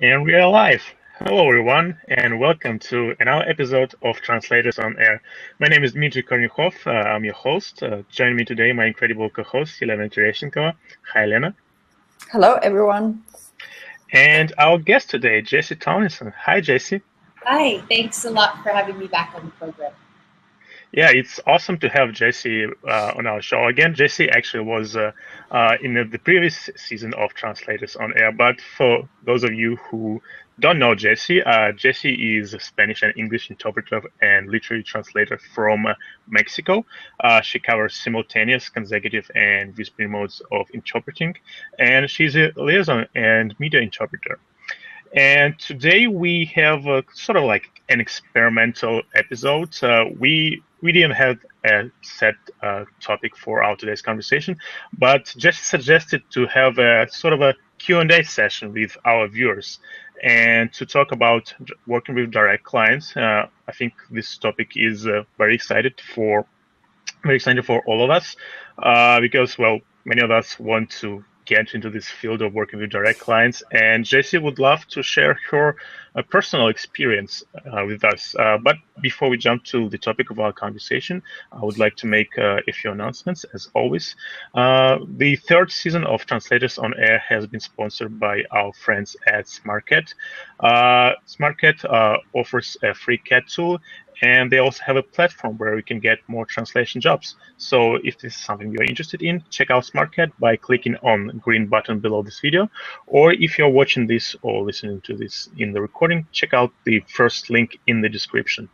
And we are live. Hello, everyone, and welcome to another episode of Translators on Air. My name is Dmitry Kornikhov. I'm your host. Joining me today, my incredible co-host, Elena Tereshenkova. Hi, Elena. Hello, everyone. And our guest today, Jesse Tomlinson. Hi, Jesse. Hi, thanks a lot for having me back on the program. Yeah, it's awesome to have Jesse on our show again. Jesse actually was in the previous season of Translators on Air, but for those of you who don't know Jesse, Jesse is a Spanish and English interpreter and literary translator from Mexico. She covers simultaneous, consecutive, and whispering modes of interpreting, and she's a liaison and media interpreter. And today we have sort of like an experimental episode. We didn't have a set topic for our today's conversation, but just suggested to have a sort of a Q&A session with our viewers and to talk about working with direct clients. I think this topic is very exciting for all of us because, well, many of us want to get into this field of working with direct clients, and Jessie would love to share her personal experience with us. But before we jump to the topic of our conversation, I would like to make a few announcements, as always. The third season of Translators on Air has been sponsored by our friends at SmartCat. SmartCat offers a free CAT tool, and they also have a platform where you can get more translation jobs. So if this is something you're interested in, check out SmartCat by clicking on the green button below this video. Or if you're watching this or listening to this in the recording, check out the first link in the description.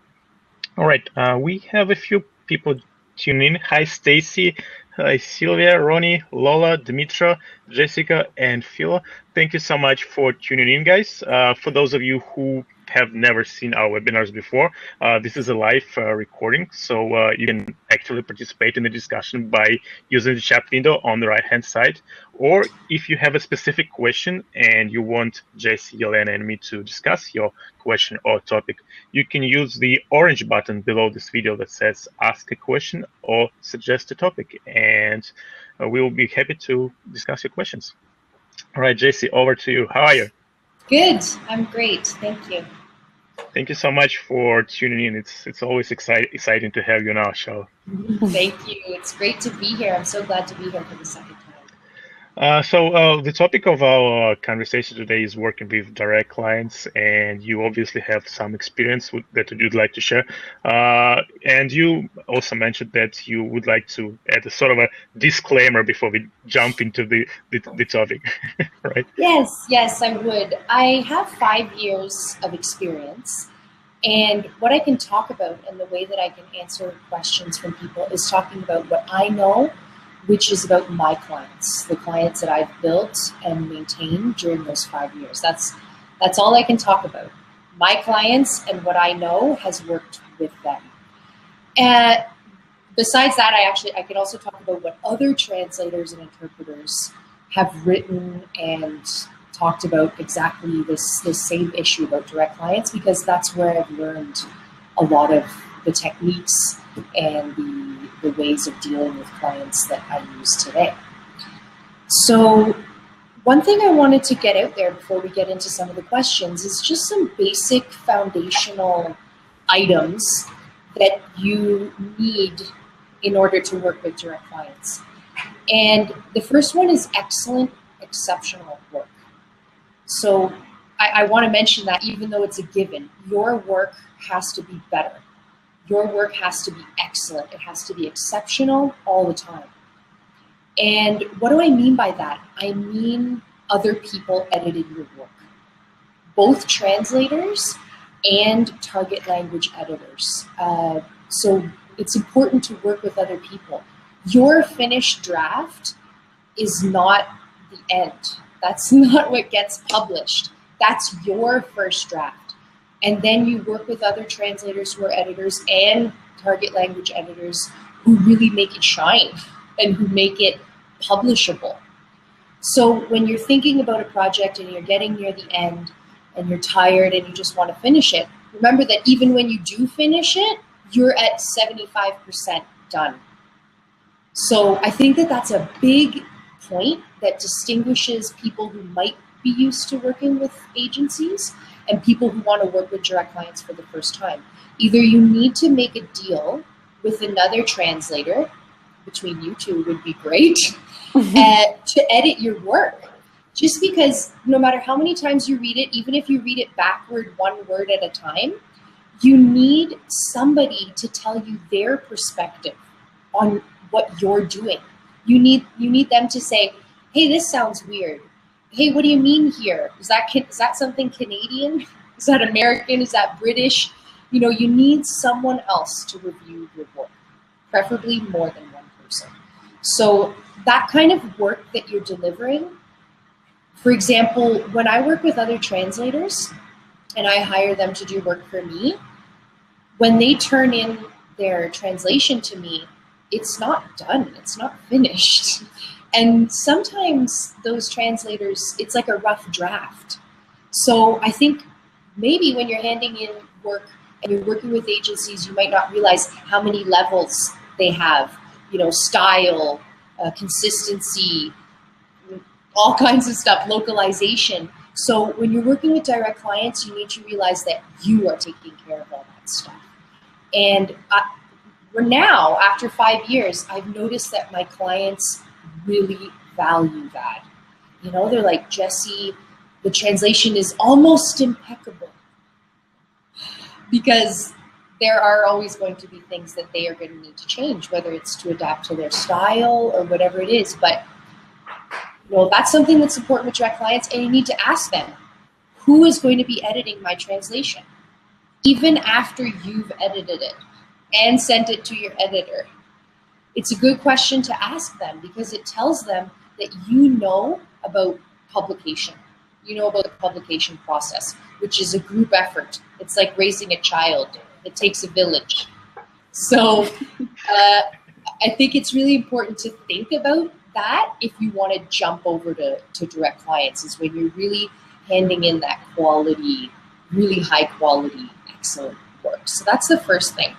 All right, we have a few people tuning in. Hi, Stacy. Hi, Sylvia, Ronnie, Lola, Dimitra, Jessica, and Phil. Thank you so much for tuning in, guys. For those of you who have never seen our webinars before, this is a live recording, so you can actually participate in the discussion by using the chat window on the right-hand side. Or if you have a specific question and you want Jesse, Elena, and me to discuss your question or topic, you can use the orange button below this video that says ask a question or suggest a topic, and we will be happy to discuss your questions. All right, Jesse, over to you. How are you? Good. I'm great. Thank you. Thank you so much for tuning in. It's always exciting to have you on our show. Thank you. It's great to be here. I'm so glad to be here for the second time. So the topic of our conversation today is working with direct clients, and you obviously have some experience that you'd like to share. And you also mentioned that you would like to add a sort of a disclaimer before we jump into the topic, right? Yes, I would. I have 5 years of experience, and what I can talk about and the way that I can answer questions from people is talking about what I know, which is about my clients, the clients that I've built and maintained during those 5 years. That's all I can talk about. My clients and what I know has worked with them. And besides that, I can also talk about what other translators and interpreters have written and talked about exactly this same issue about direct clients, because that's where I've learned a lot of the techniques and the ways of dealing with clients that I use today. So one thing I wanted to get out there before we get into some of the questions is just some basic foundational items that you need in order to work with direct clients. And the first one is excellent, exceptional work. So I want to mention that even though it's a given, your work has to be better. Your work has to be excellent. It has to be exceptional all the time. And what do I mean by that? I mean other people edited your work, both translators and target language editors. So it's important to work with other people. Your finished draft is not the end. That's not what gets published. That's your first draft. And then you work with other translators who are editors and target language editors who really make it shine and who make it publishable. So when you're thinking about a project and you're getting near the end and you're tired and you just want to finish it, remember that even when you do finish it, you're at 75% done. So I think that that's a big point that distinguishes people who might be used to working with agencies and people who want to work with direct clients for the first time. Either you need to make a deal with another translator, between you two would be great, to edit your work. Just because no matter how many times you read it, even if you read it backward one word at a time, you need somebody to tell you their perspective on what you're doing. You need them to say, hey, this sounds weird. Hey, what do you mean here? Is that something Canadian? Is that American? Is that British? You know, you need someone else to review your work, preferably more than one person. So that kind of work that you're delivering, for example, when I work with other translators and I hire them to do work for me, when they turn in their translation to me, it's not done, it's not finished. And sometimes those translators, it's like a rough draft. So I think maybe when you're handing in work and you're working with agencies, you might not realize how many levels they have, you know, style, consistency, all kinds of stuff, localization. So when you're working with direct clients, you need to realize that you are taking care of all that stuff. And we're now, after 5 years, I've noticed that my clients really value that. You know, they're like, Jesse, the translation is almost impeccable. Because there are always going to be things that they are going to need to change, whether it's to adapt to their style or whatever it is. But you know, that's something that's important with direct clients, and you need to ask them, who is going to be editing my translation? Even after you've edited it and sent it to your editor. It's a good question to ask them because it tells them that you know about publication. You know about the publication process, which is a group effort. It's like raising a child. It takes a village. So I think it's really important to think about that if you want to jump over to direct clients, is when you're really handing in that quality, really high quality, excellent work. So that's the first thing.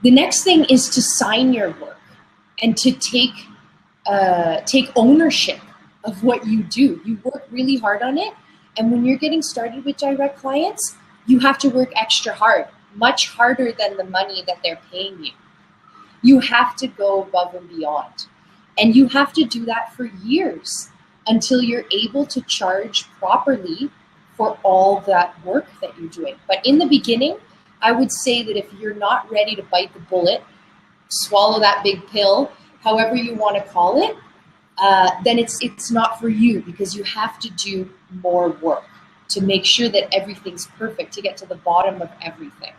The next thing is to sign your work and to take ownership of what you do. You work really hard on it, and when you're getting started with direct clients, you have to work extra hard, much harder than the money that they're paying you. You have to go above and beyond, and you have to do that for years until you're able to charge properly for all that work that you're doing. But in the beginning, I would say that if you're not ready to bite the bullet, swallow that big pill, however you want to call it, then it's not for you, because you have to do more work to make sure that everything's perfect, to get to the bottom of everything.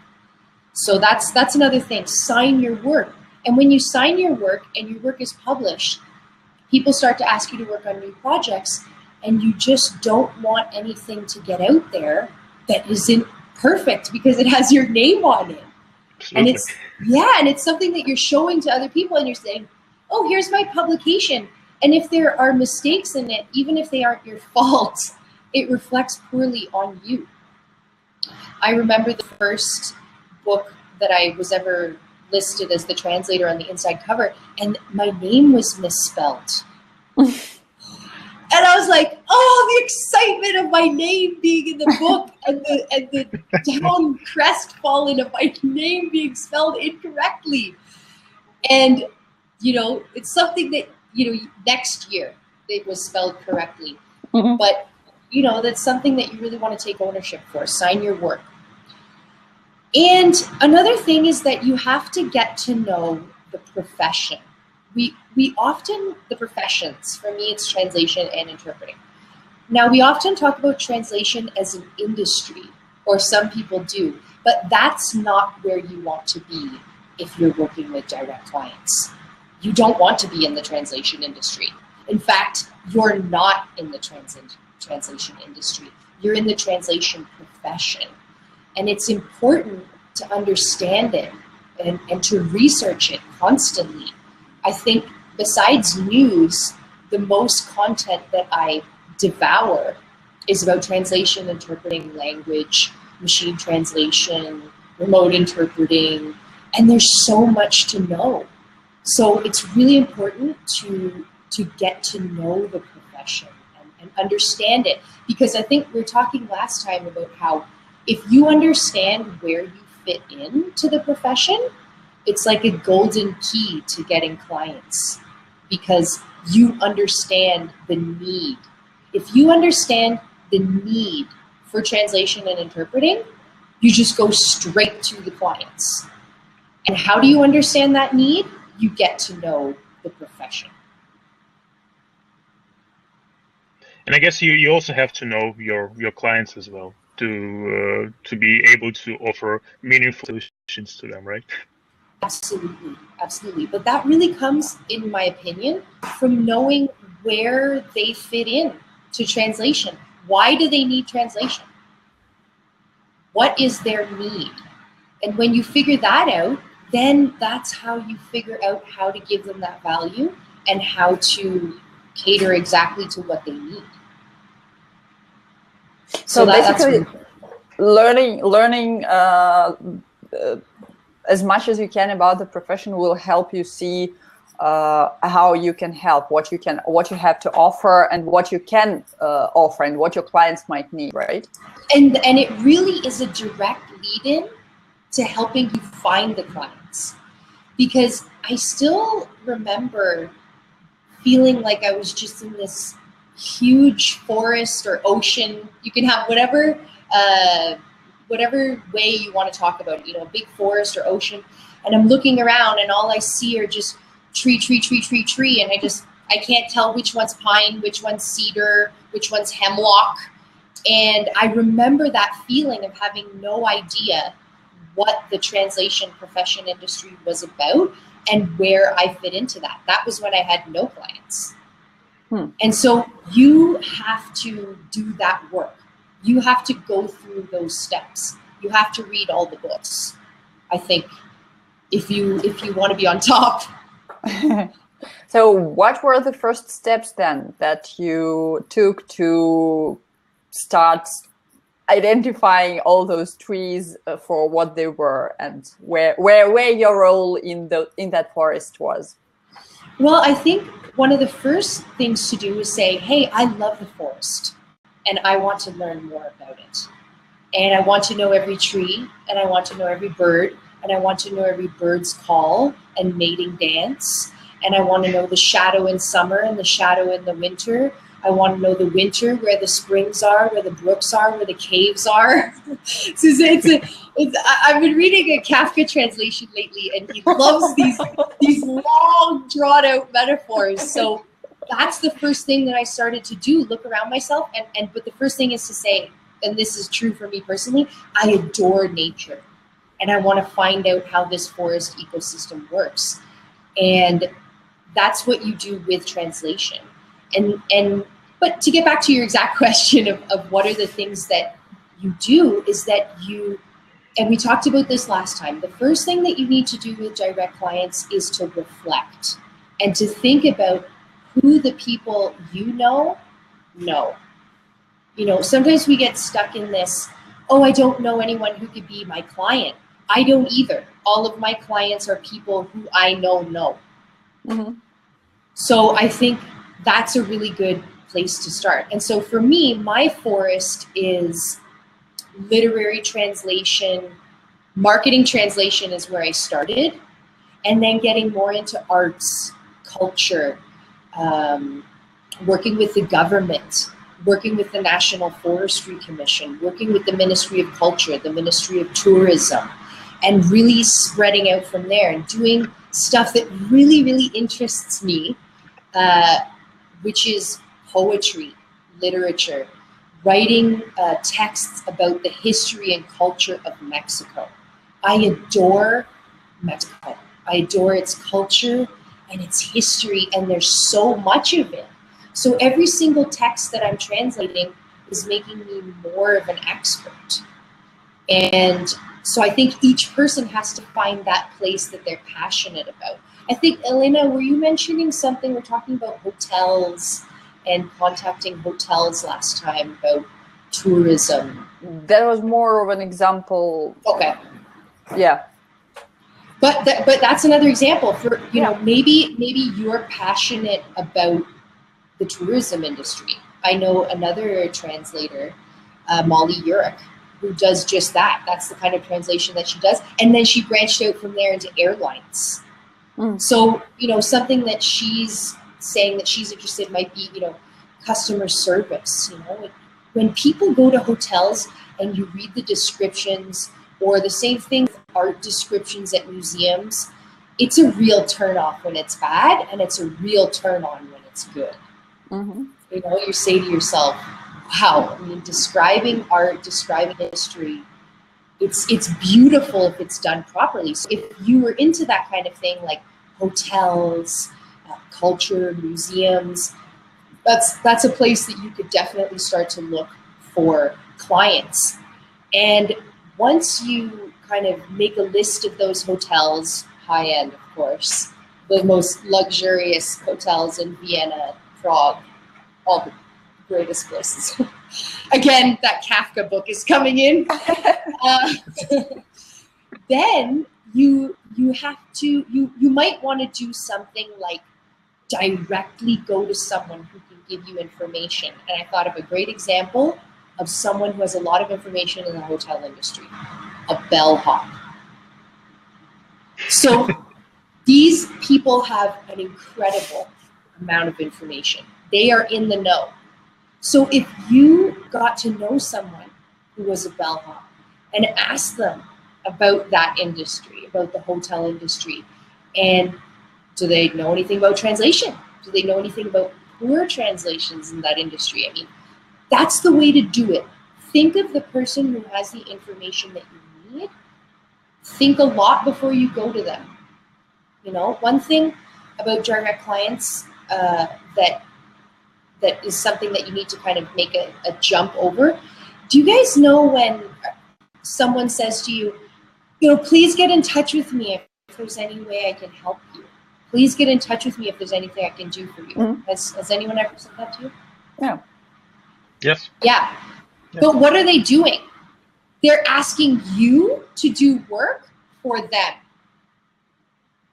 So that's another thing. Sign your work. And when you sign your work and your work is published, people start to ask you to work on new projects, and you just don't want anything to get out there that isn't perfect because it has your name on it. Absolutely. And it's something that you're showing to other people, and you're saying, oh, here's my publication. And if there are mistakes in it, even if they aren't your fault, it reflects poorly on you. I remember the first book that I was ever listed as the translator on the inside cover, and my name was misspelled. And I was like, oh, the excitement of my name being in the book and the down crestfallen of my name being spelled incorrectly. And, you know, it's something that, you know, next year it was spelled correctly. Mm-hmm. But, you know, that's something that you really want to take ownership for. Sign your work. And another thing is that you have to get to know the profession. We often, the professions, for me it's translation and interpreting. Now we often talk about translation as an industry, or some people do, but that's not where you want to be if you're working with direct clients. You don't want to be in the translation industry. In fact, you're not in the translation industry. You're in the translation profession. And it's important to understand it and to research it constantly. I think besides news, the most content that I devour is about translation, interpreting, language, machine translation, remote interpreting, and there's so much to know. So it's really important to get to know the profession and understand it. Because I think we were talking last time about how if you understand where you fit into the profession, it's like a golden key to getting clients, because you understand the need. If you understand the need for translation and interpreting, you just go straight to the clients. And how do you understand that need? You get to know the profession. And I guess you also have to know your clients as well to be able to offer meaningful solutions to them, right? Absolutely, absolutely. But that really comes, in my opinion, from knowing where they fit in to translation. Why do they need translation? What is their need? And when you figure that out, then that's how you figure out how to give them that value and how to cater exactly to what they need. So basically, learning as much as you can about the profession will help you see how you can help, what you have to offer, and what you can offer, and what your clients might need, right? And it really is a direct lead-in to helping you find the clients, because I still remember feeling like I was just in this huge forest or ocean. You can have whatever way you want to talk about it, you know, big forest or ocean, and I'm looking around and all I see are just tree, and I can't tell which one's pine, which one's cedar, which one's hemlock. And I remember that feeling of having no idea what the translation profession industry was about and where I fit into that. That was when I had no clients. And so you have to do that work. You have to go through those steps. You have to read all the books, I think, if you want to be on top. So what were the first steps then that you took to start identifying all those trees for what they were, and where your role in that forest was? Well, I think one of the first things to do is say, hey, I love the forest and I want to learn more about it. And I want to know every tree, and I want to know every bird, and I want to know every bird's call and mating dance. And I want to know the shadow in summer and the shadow in the winter. I want to know the winter, where the springs are, where the brooks are, where the caves are. I've been reading a Kafka translation lately, and he loves these long, drawn-out metaphors. So that's the first thing that I started to do, look around myself. But the first thing is to say, and this is true for me personally, I adore nature. And I want to find out how this forest ecosystem works. And that's what you do with translation. But to get back to your exact question of what are the things that you do, is that and we talked about this last time, the first thing that you need to do with direct clients is to reflect and to think about who the people you know. You know, sometimes we get stuck in this, oh, I don't know anyone who could be my client. I don't either. All of my clients are people who I know. Mm-hmm. So I think that's a really good place to start. And so for me, my forest is literary translation, marketing translation is where I started, and then getting more into arts, culture, working with the government, working with the National Forestry Commission, working with the Ministry of Culture, the Ministry of Tourism, and really spreading out from there and doing stuff that really, really interests me, which is poetry, literature, writing texts about the history and culture of Mexico. I adore Mexico. I adore its culture and its history, and there's so much of it. So every single text that I'm translating is making me more of an expert. And so I think each person has to find that place that they're passionate about. I think, Elena, were you mentioning something? We're talking about hotels and contacting hotels last time about tourism. That was more of an example. Okay. Yeah. But that's another example for, you know, maybe you're passionate about the tourism industry, I know another translator, Molly Urich, who does just that. That's the kind of translation that she does. And then she branched out from there into airlines. So, you know, something that she's saying that she's interested in might be, you know, customer service. You know, when people go to hotels and you read the descriptions, or the same thing with art descriptions at museums, it's a real turn off when it's bad, and it's a real turn on when it's good. You know, you say to yourself, wow, I mean, describing art, describing history, it's beautiful if it's done properly. So if you were into that kind of thing, like hotels, culture, museums, that's a place that you could definitely start to look for clients. And once you kind of make a list of those hotels, high end, of course, the most luxurious hotels in Vienna, Prague, all the greatest places. Again, that Kafka book is coming in. Then you have to, you might want to do something like directly go to someone who can give you information. And I thought of a great example of someone who has a lot of information in the hotel industry, a bellhop. So these people have an incredible amount of information. They are in the know. So if you got to know someone who was a bellhop and asked them about that industry, about the hotel industry, and do they know anything about translation? Do they know anything about poor translations in that industry? I mean, that's the way to do it. Think of the person who has the information that you need. Think a lot before you go to them. You know, one thing about direct clients that is something that you need to kind of make a jump over. Do you guys know when someone says to you, you know, please get in touch with me if there's any way I can help you. Please get in touch with me if there's anything I can do for you. Has anyone ever said that to you? No. Yes. Yeah. But what are they doing? They're asking you to do work for them.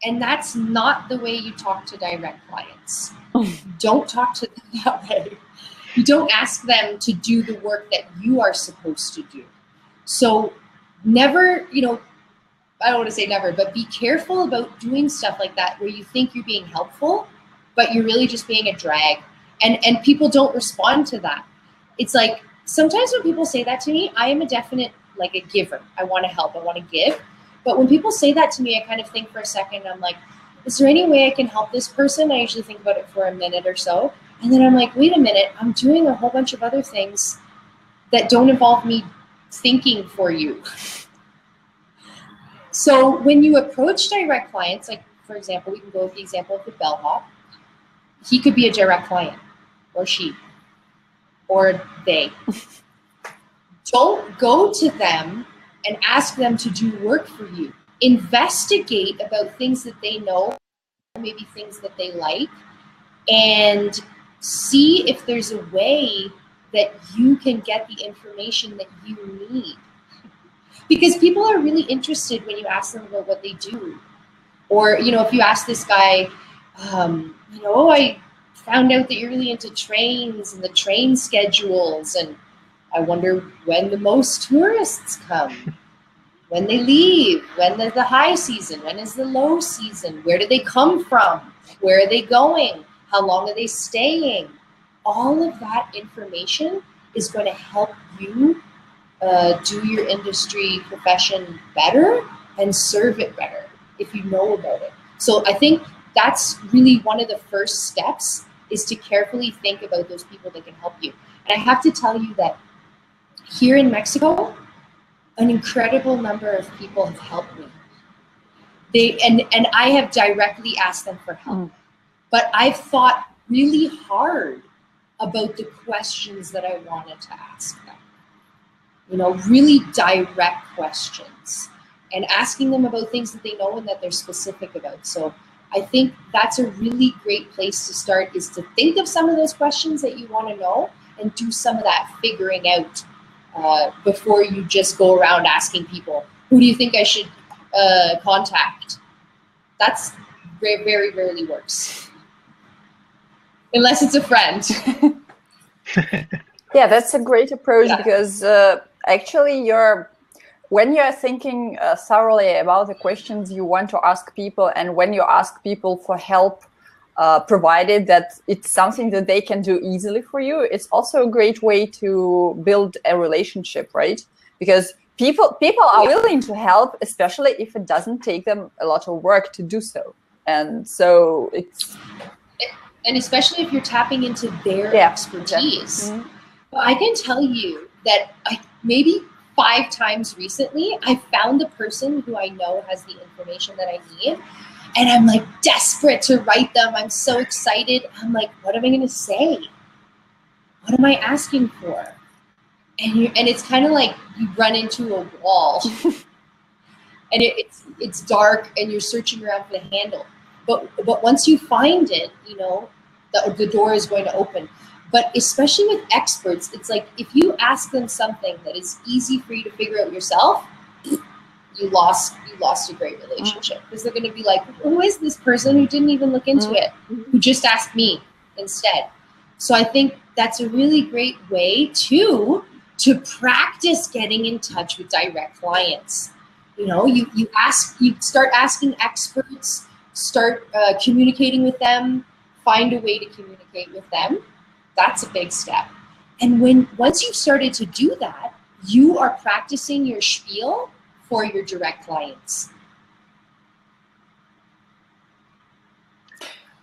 And that's not the way you talk to direct clients. Don't talk to them that way. You don't ask them to do the work that you are supposed to do. So never, you know, I don't want to say never, but be careful about doing stuff like that where you think you're being helpful, but you're really just being a drag. And people don't respond to that. It's like, sometimes when people say that to me, I am a definite, like a giver. I want to help, I want to give. But when people say that to me, I kind of think for a second, I'm like, is there any way I can help this person? I usually think about it for a minute or so. And then I'm like, wait a minute, I'm doing a whole bunch of other things that don't involve me thinking for you. So when you approach direct clients, like for example, we can go with the example of the bellhop. He could be a direct client, or she, or they. Don't go to them and ask them to do work for you. Investigate about things that they know, maybe things that they like, and see if there's a way that you can get the information that you need. Because people are really interested when you ask them about what they do. Or, you know, if you ask this guy, you know, oh, I found out that you're really into trains and the train schedules, and I wonder when the most tourists come, when they leave, when is the high season, when is the low season, where do they come from, where are they going, how long are they staying? All of that information is going to help you do your industry profession better and serve it better if you know about it. So I think that's really one of the first steps, is to carefully think about those people that can help you. And I have to tell you that here in Mexico, an incredible number of people have helped me. And I have directly asked them for help. But I've thought really hard about the questions that I wanted to ask them. You know, really direct questions, and asking them about things that they know and that they're specific about. So I think that's a really great place to start, is to think of some of those questions that you want to know and do some of that figuring out before you just go around asking people, who do you think I should contact? That's very, very rarely works. Unless it's a friend. Yeah, that's a great approach because actually when you're thinking thoroughly about the questions you want to ask people, and when you ask people for help, provided that it's something that they can do easily for you, it's also a great way to build a relationship, right? Because people are willing to help, especially if it doesn't take them a lot of work to do so. And so and especially if you're tapping into their expertise. Mm-hmm. But I can tell you that maybe 5 times recently, I found the person who I know has the information that I need. And I'm like desperate to write them. I'm so excited. I'm like, what am I going to say? What am I asking for? And it's kind of like you run into a wall and it's dark and you're searching around for the handle. But once you find it, you know, the door is going to open. But especially with experts, it's like if you ask them something that is easy for you to figure out yourself, you lost a great relationship, because they're going to be like, who is this person who didn't even look into it, who just asked me instead? So I think that's a really great way to practice getting in touch with direct clients. You know, you start asking experts, start communicating with them, find a way to communicate with them. That's a big step. And once you've started to do that, you are practicing your spiel for your direct clients.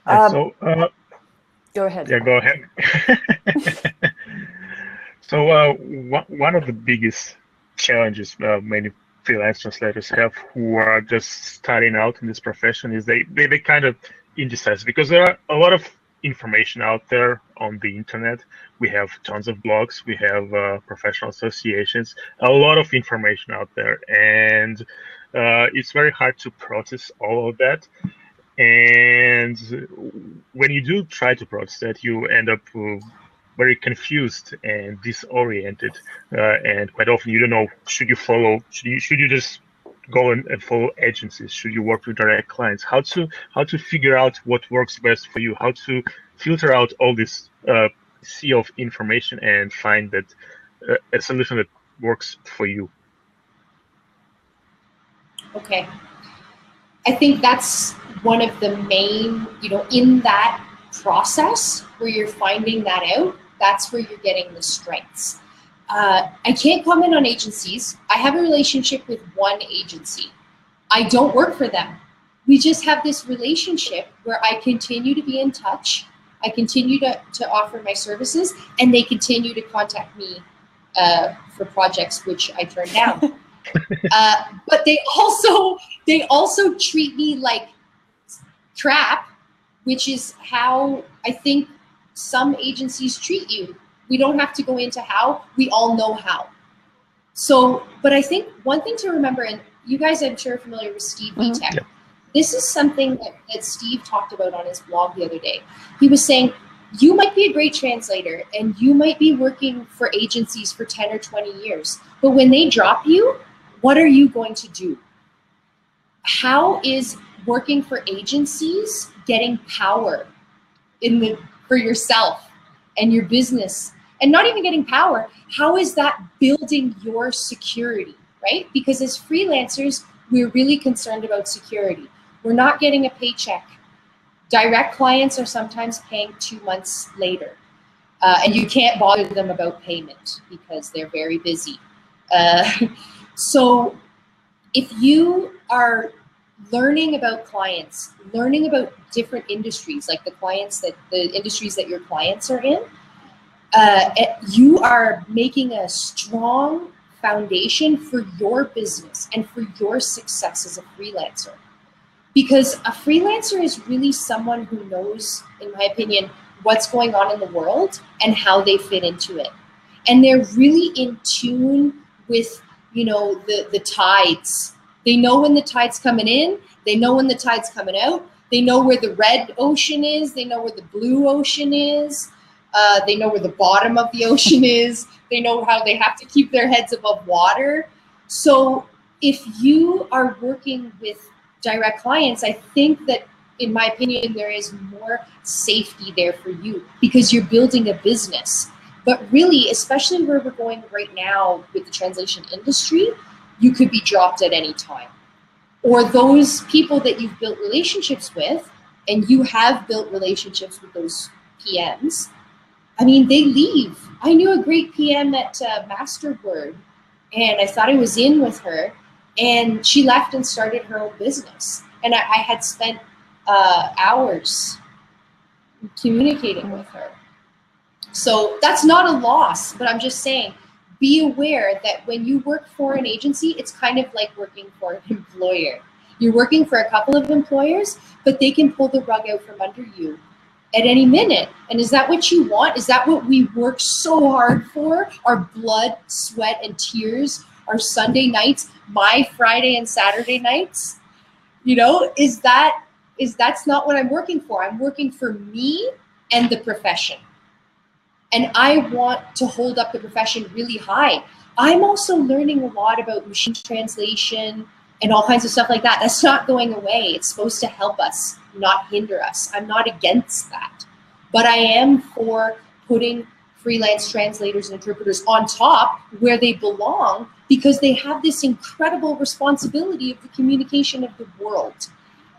Go ahead. Yeah, go ahead. So one of the biggest challenges many freelance translators have who are just starting out in this profession is they kind of indecisive, because there are a lot of information out there on the internet. We have tons of blogs, we have professional associations, a lot of information out there, and it's very hard to process all of that. And when you do try to process that, you end up very confused and disoriented, and quite often you don't know, should you just go and follow agencies? Should you work with direct clients? How to figure out what works best for you? How to filter out all this sea of information and find that a solution that works for you? Okay, I think that's one of the main, in that process where you're finding that out, that's where you're getting the strengths. I can't comment on agencies. I have a relationship with one agency. I don't work for them. We just have this relationship where I continue to be in touch. I continue to offer my services, and they continue to contact me for projects which I turn down. But they also treat me like crap, which is how I think some agencies treat you. We don't have to go into how, we all know how. So, but I think one thing to remember, and you guys I'm sure are familiar with Steve Vitek. Yeah. This is something that Steve talked about on his blog the other day. He was saying, you might be a great translator and you might be working for agencies for 10 or 20 years, but when they drop you, what are you going to do? How is working for agencies getting power for yourself and your business? And not even getting power, how is that building your security, right? Because as freelancers, we're really concerned about security. We're not getting a paycheck. Direct clients are sometimes paying 2 months later. And you can't bother them about payment because they're very busy. So if you are learning about clients, learning about different industries, like the industries that your clients are in, you are making a strong foundation for your business and for your success as a freelancer. Because a freelancer is really someone who knows, in my opinion, what's going on in the world and how they fit into it. And they're really in tune with, the tides. They know when the tide's coming in, they know when the tide's coming out, they know where the red ocean is, they know where the blue ocean is, they know where the bottom of the ocean is, they know how they have to keep their heads above water. So if you are working with direct clients, I think that, in my opinion, there is more safety there for you because you're building a business. But really, especially where we're going right now with the translation industry, you could be dropped at any time. Or those people that you've built relationships with, and you have built relationships with those PMs, I mean, they leave. I knew a great PM at Masterword, and I thought I was in with her, and she left and started her own business. And I had spent hours communicating with her. So that's not a loss, but I'm just saying, be aware that when you work for an agency, it's kind of like working for an employer. You're working for a couple of employers, but they can pull the rug out from under you at any minute. And is that what you want? Is that what we work so hard for? Our blood, sweat, and tears, our Sunday nights, my Friday and Saturday nights? You know, that's not what I'm working for. I'm working for me and the profession. And I want to hold up the profession really high. I'm also learning a lot about machine translation and all kinds of stuff like that. That's not going away. It's supposed to help us, not hinder us. I'm not against that. But I am for putting freelance translators and interpreters on top where they belong, because they have this incredible responsibility of the communication of the world.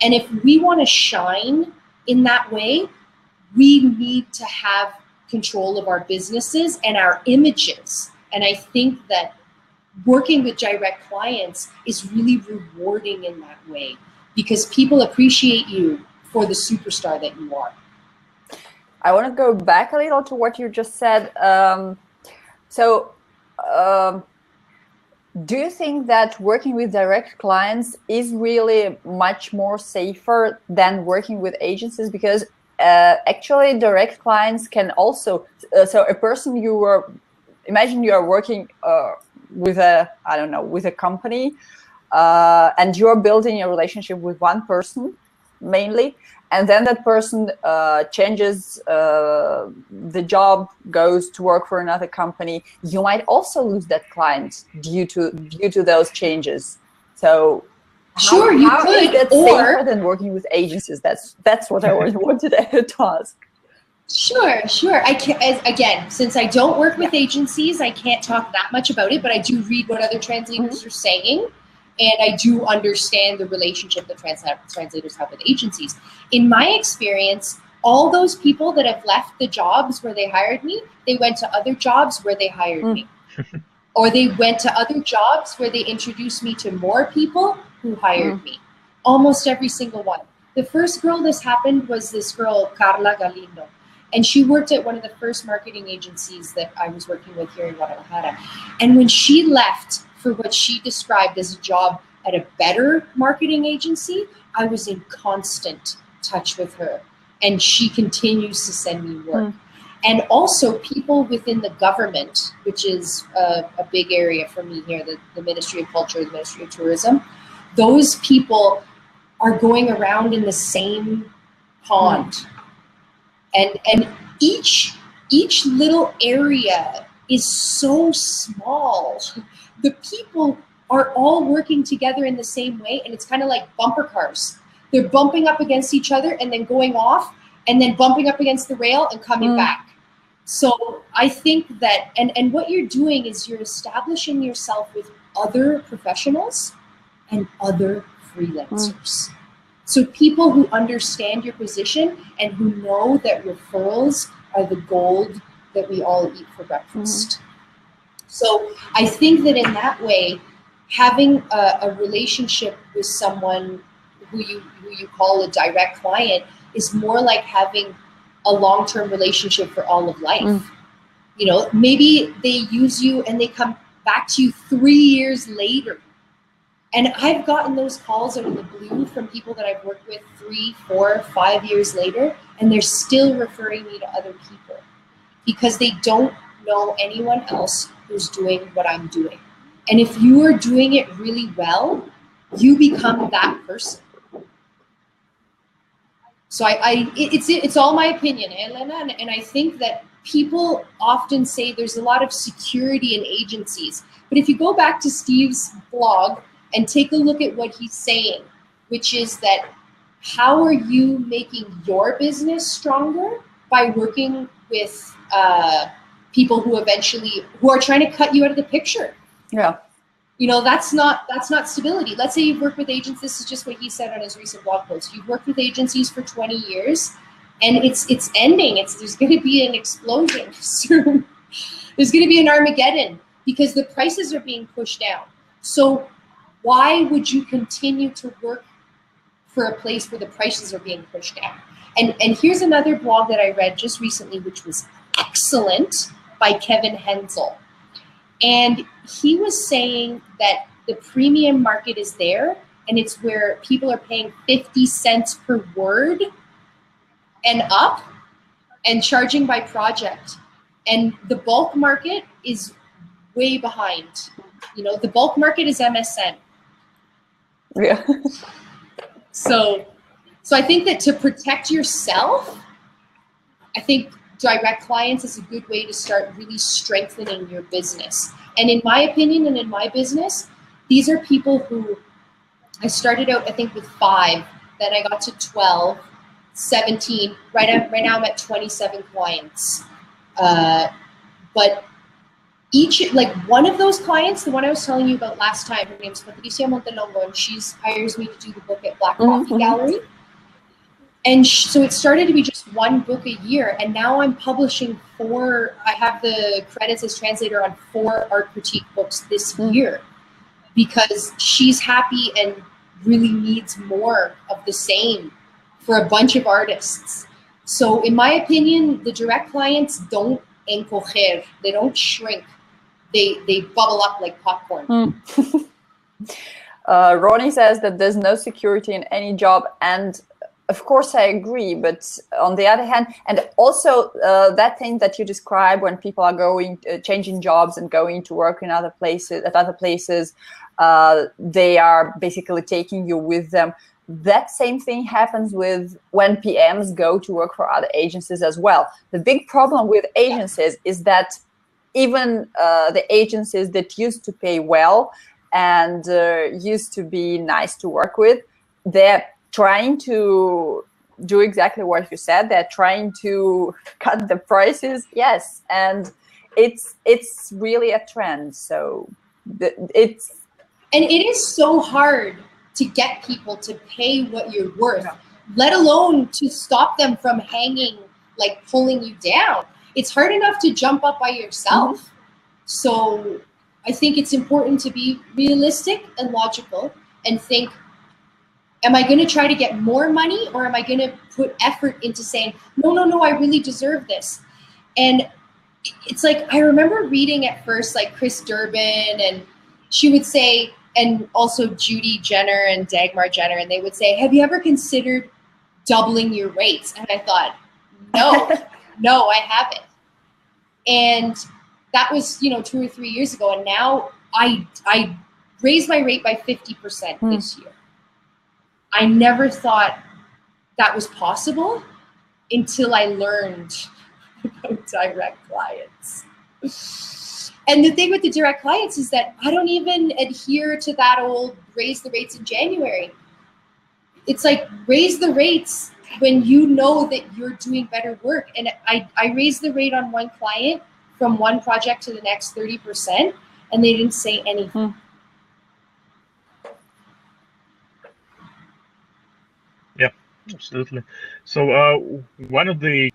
And if we want to shine in that way, we need to have control of our businesses and our images. And I think that working with direct clients is really rewarding in that way, because people appreciate you for the superstar that you are. I want to go back a little to what you just said. Do you think that working with direct clients is really much more safer than working with agencies? Because actually direct clients can also, so a person imagine you are working with a company, and you're building a relationship with one person mainly, and then that person changes the job, goes to work for another company. You might also lose that client due to those changes. So sure, you could, that's safer than working with agencies. That's what I wanted to ask. Sure. I can't, again, since I don't work with agencies, I can't talk that much about it, but I do read what other translators are saying, and I do understand the relationship that translators have with agencies. In my experience, all those people that have left the jobs where they hired me, they went to other jobs where they hired me. Or they went to other jobs where they introduced me to more people who hired me. Almost every single one. The first girl this happened was this girl, Carla Galindo. And she worked at one of the first marketing agencies that I was working with here in Guadalajara. And when she left for what she described as a job at a better marketing agency, I was in constant touch with her. And she continues to send me work. And also people within the government, which is a big area for me here, the Ministry of Culture, the Ministry of Tourism, those people are going around in the same pond. And each little area is so small. The people are all working together in the same way, and it's kind of like bumper cars. They're bumping up against each other and then going off, and then bumping up against the rail and coming back. So I think that, and what you're doing is you're establishing yourself with other professionals and other freelancers. So people who understand your position and who know that referrals are the gold that we all eat for breakfast. So I think that in that way, having a relationship with someone who you call a direct client is more like having a long-term relationship for all of life. You know, maybe they use you and they come back to you 3 years later. And I've gotten those calls out of the blue from people that I've worked with 3, 4, 5 years later, and they're still referring me to other people because they don't know anyone else who's doing what I'm doing. And if you are doing it really well, you become that person. So it's all my opinion, Elena, and I think that people often say there's a lot of security in agencies. But if you go back to Steve's blog and take a look at what he's saying, which is that how are you making your business stronger by working with people who are trying to cut you out of the picture. Yeah. You know, that's not stability. Let's say you've worked with agents. This is just what he said on his recent blog post. You've worked with agencies for 20 years and it's ending. There's going to be an explosion soon. There's going to be an Armageddon because the prices are being pushed down. So why would you continue to work for a place where the prices are being pushed down? And here's another blog that I read just recently, which was excellent, by Kevin Hensel. And he was saying that the premium market is there, and it's where people are paying 50 cents per word and up and charging by project. And the bulk market is way behind. You know, the bulk market is MSN. Yeah. So I think that to protect yourself, I think direct clients is a good way to start really strengthening your business. And in my opinion and in my business, these are people who I started out, I think, with 5, then I got to 12, 17. Right now I'm at 27 clients. But each, like one of those clients, the one I was telling you about last time, her name's Patricia Montelongo, and she hires me to do the book at Black Coffee Gallery. And so it started to be just 1 book a year, and now I'm publishing 4. I have the credits as translator on 4 art critique books this year because she's happy and really needs more of the same for a bunch of artists. So in my opinion, the direct clients don't encoger, they don't shrink, they bubble up like popcorn. Ronnie says that there's no security in any job, and of course I agree, but on the other hand, and also that thing that you describe when people are going, changing jobs and going to work in other places, they are basically taking you with them. That same thing happens with when PMs go to work for other agencies as well. The big problem with agencies is that even the agencies that used to pay well and used to be nice to work with, they're trying to do exactly what you said. They're trying to cut the prices, yes, and it's really a trend. So it's and it is so hard to get people to pay what you're worth, let alone to stop them from hanging, like pulling you down. It's hard enough to jump up by yourself. So I think it's important to be realistic and logical and think, am I going to try to get more money, or am I going to put effort into saying, no, I really deserve this? And it's like, I remember reading at first, like Chris Durbin, and she would say, and also Judy Jenner and Dagmar Jenner, and they would say, have you ever considered doubling your rates? And I thought, no, I haven't. And that was, 2 or 3 years ago. And now I raised my rate by 50% this year. I never thought that was possible until I learned about direct clients. And the thing with the direct clients is that I don't even adhere to that old raise the rates in January. It's like raise the rates when you know that you're doing better work. And I raised the rate on one client from one project to the next 30%, and they didn't say anything. Yeah, absolutely. So one of the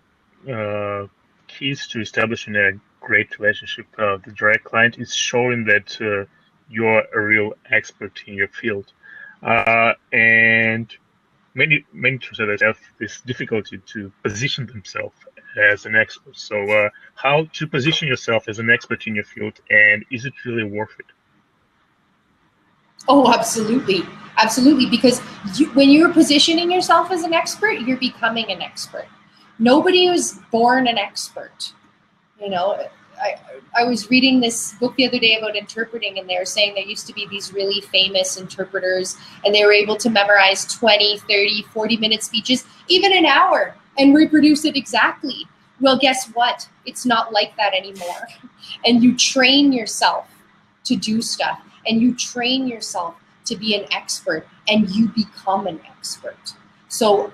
keys to establishing a great relationship with the direct client is showing that you're a real expert in your field. And many translators have this difficulty to position themselves as an expert. So how to position yourself as an expert in your field, and is it really worth it? Oh, absolutely. Absolutely. Because when you're positioning yourself as an expert, you're becoming an expert. Nobody was born an expert. I was reading this book the other day about interpreting, and they were saying there used to be these really famous interpreters, and they were able to memorize 20, 30, 40-minute speeches, even an hour, and reproduce it exactly. Well, guess what? It's not like that anymore. And you train yourself to do stuff, and you train yourself to be an expert, and you become an expert. So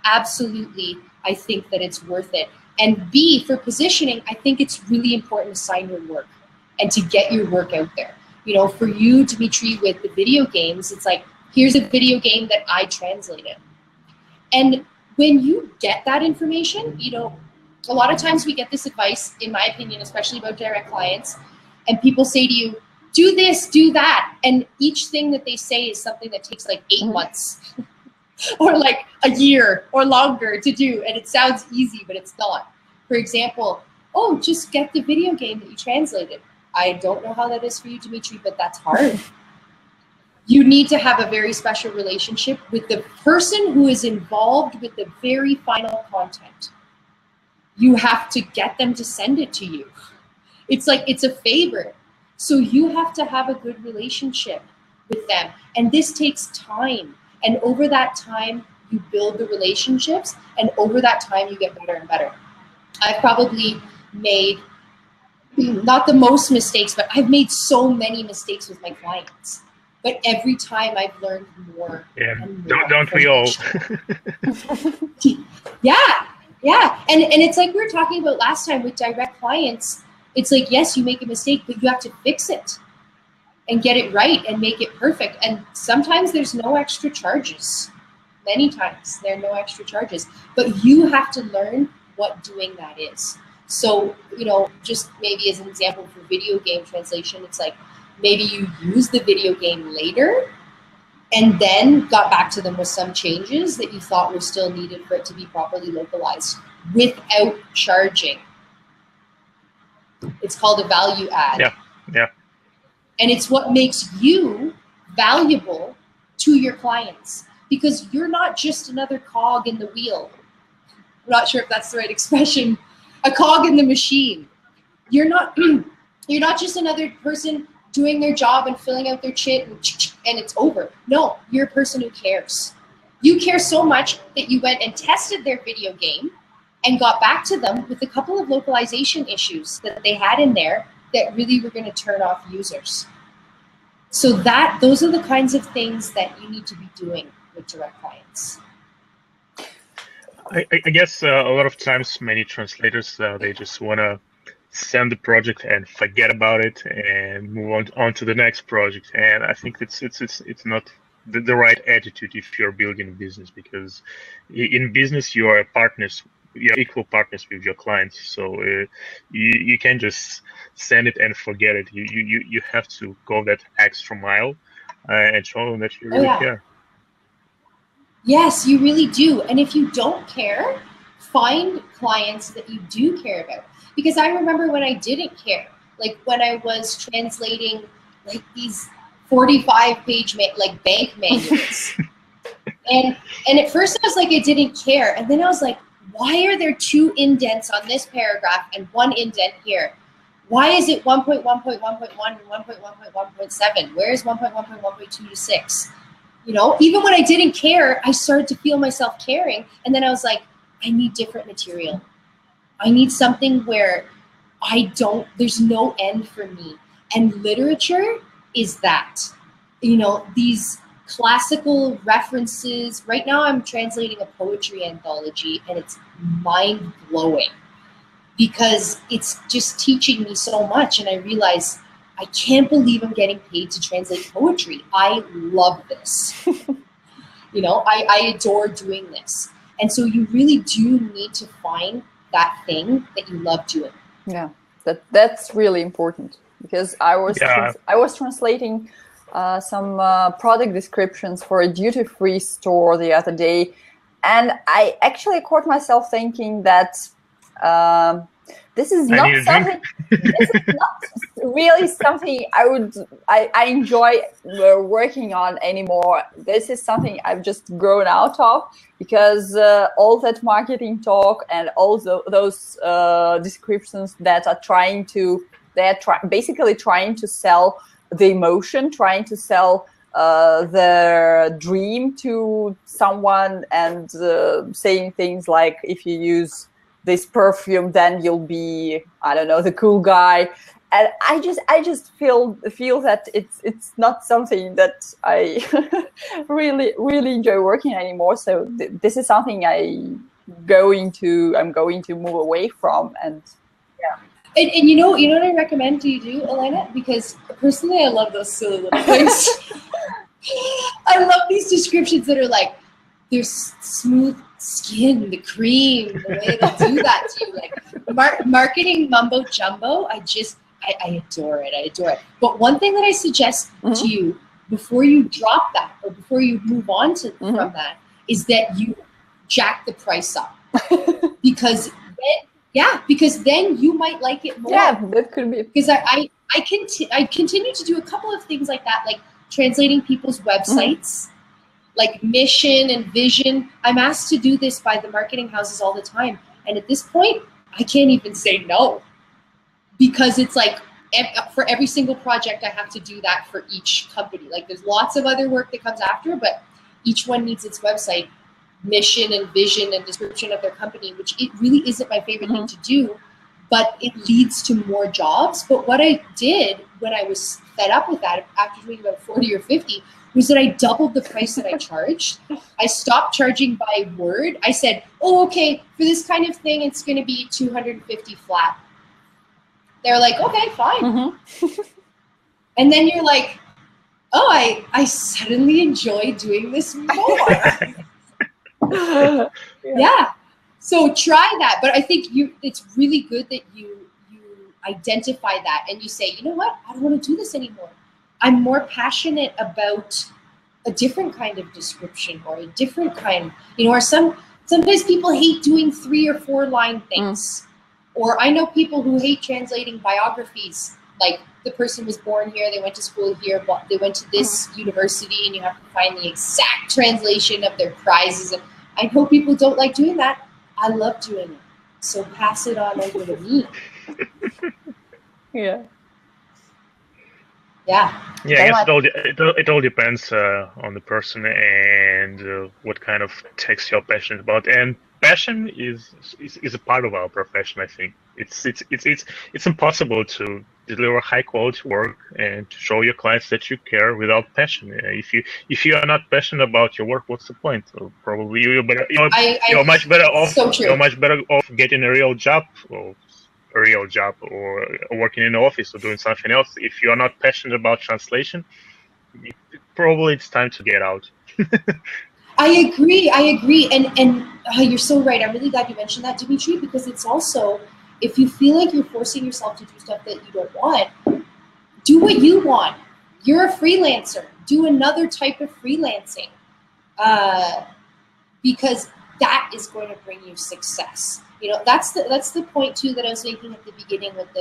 absolutely, I think that it's worth it. And B, for positioning, I think it's really important to sign your work and to get your work out there. You know, for you, Dimitri, with the video games, it's like, here's a video game that I translated. And when you get that information, you know, a lot of times we get this advice, in my opinion, especially about direct clients, and people say to you, do this, do that. And each thing that they say is something that takes like 8 months or like a year or longer to do. And it sounds easy, but it's not. For example, oh, just get the video game that you translated. I don't know how that is for you, Dimitri, but that's hard. You need to have a very special relationship with the person who is involved with the very final content. You have to get them to send it to you. It's like, it's a favor. So you have to have a good relationship with them. And this takes time. And over that time, you build the relationships. And over that time, you get better and better. I've probably made, not the most mistakes, but I've made so many mistakes with my clients. But every time I've learned more. Yeah, and more don't we all? Yeah. And it's like we were talking about last time with direct clients. It's like, yes, you make a mistake, but you have to fix it and get it right and make it perfect. And sometimes there's no extra charges. Many times there are no extra charges, but you have to learn what doing that is. So, you know, just maybe as an example for video game translation, it's like maybe you use the video game later and then got back to them with some changes that you thought were still needed for it to be properly localized without charging. It's called a value add. Yeah. And it's what makes you valuable to your clients, because you're not just another cog in the wheel. I'm not sure if that's the right expression. A cog in the machine. You're not just another person doing their job and filling out their chit and it's over. No, you're a person who cares. You care so much that you went and tested their video game and got back to them with a couple of localization issues that they had in there that really were going to turn off users. So those are the kinds of things that you need to be doing with direct clients. I guess a lot of times many translators, they just want to send the project and forget about it and move on to the next project. And I think it's not the right attitude if you're building a business, because in business you are partners. You're equal partners with your clients, so you can't just send it and forget it. You have to go that extra mile and show them that you really care. Yes, you really do. And if you don't care, find clients that you do care about. Because I remember when I didn't care, like when I was translating like these 45-page like bank manuals, and at first I was like, I didn't care, and then I was like, why are there 2 indents on this paragraph and 1 indent here? Why is it 1.1.1.1 and 1.1.1.7? Where is 1.1.1.2 to 6? You know, even when I didn't care, I started to feel myself caring. And then I was like, I need different material. I need something where there's no end for me. And literature is that. You know, these classical references. Right now I'm translating a poetry anthology, and it's mind-blowing because it's just teaching me so much. And I realize I can't believe I'm getting paid to translate poetry. I love this. You know, I adore doing this. And so you really do need to find that thing that you love doing. Yeah, that's really important, because I was translating some product descriptions for a duty-free store the other day, and I actually caught myself thinking that this is not something. This is not really something I enjoy working on anymore. This is something I've just grown out of, because all that marketing talk and all those descriptions that are basically trying to sell the emotion, trying to sell their dream to someone, and saying things like, if you use this perfume, then you'll be, I don't know, the cool guy. And I just feel that it's not something that I really enjoy working anymore. So this is something I going to move away from. And And you know what I recommend you do, Elena? Because personally, I love those silly little things. I love these descriptions that are like, their smooth skin, the cream, the way they do that to you. Like marketing mumbo jumbo, I adore it. I adore it. But one thing that I suggest to you before you drop that or before you move on to from that is that you jack the price up. because then you might like it more. Yeah, that could be. Because I continue to do a couple of things like that, like translating people's websites, like mission and vision. I'm asked to do this by the marketing houses all the time. And at this point, I can't even say no. Because it's like, for every single project, I have to do that for each company. Like there's lots of other work that comes after, but each one needs its website, mission and vision and description of their company, which it really isn't my favorite thing to do, but it leads to more jobs. But what I did when I was fed up with that, after doing about 40 or 50, was that I doubled the price that I charged. I stopped charging by word. I said, oh, okay, for this kind of thing, it's going to be $250 flat. They're like, okay, fine. And then you're like, oh, I suddenly enjoy doing this more. Yeah. So try that. But I think it's really good that you identify that and you say, you know what? I don't want to do this anymore. I'm more passionate about a different kind of description or a different kind, or sometimes people hate doing 3 or 4 line things. Or I know people who hate translating biographies, like the person was born here, they went to school here, but they went to this university, and you have to find the exact translation of their prizes. And I know people don't like doing that. I love doing it. So pass it on over to me. Yeah. Yeah, I guess it all depends on the person and what kind of text you're passionate about. And passion is a part of our profession. I think it's impossible to deliver high quality work and to show your clients that you care without passion. If you are not passionate about your work, what's the point? So probably you're much better off. So true. You're much better off getting a real job or working in an office or doing something else. If you are not passionate about translation, probably it's time to get out. I agree. And you're so right. I'm really glad you mentioned that, Dimitri, because it's also, if you feel like you're forcing yourself to do stuff that you don't want, do what you want. You're a freelancer. Do another type of freelancing, because that is going to bring you success. That's the point too that I was making at the beginning with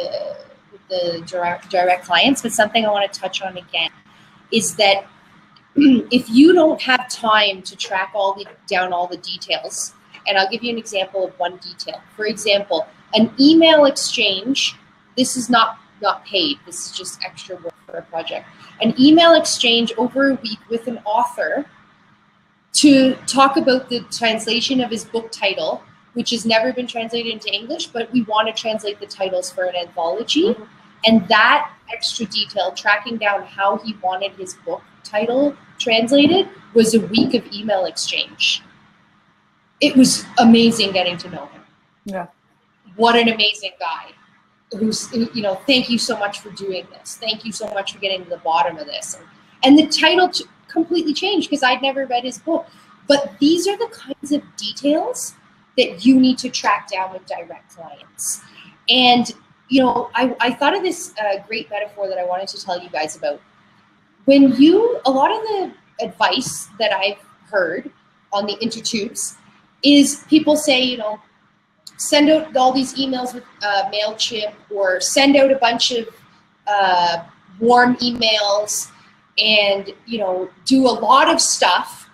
the direct clients. But something I want to touch on again is that if you don't have time to track down all the details, and I'll give you an example of one detail. For example, an email exchange. This is not paid. This is just extra work for a project. An email exchange over a week with an author to talk about the translation of his book title, which has never been translated into English, but we want to translate the titles for an anthology. And that extra detail, tracking down how he wanted his book title translated, was a week of email exchange. It was amazing getting to know him. Yeah. What an amazing guy. Thank you so much for doing this. Thank you so much for getting to the bottom of this. And the title completely changed because I'd never read his book. But these are the kinds of details that you need to track down with direct clients. And, I thought of this great metaphor that I wanted to tell you guys about. A lot of the advice that I've heard on the intertubes is people say, send out all these emails with MailChimp, or send out a bunch of warm emails and, do a lot of stuff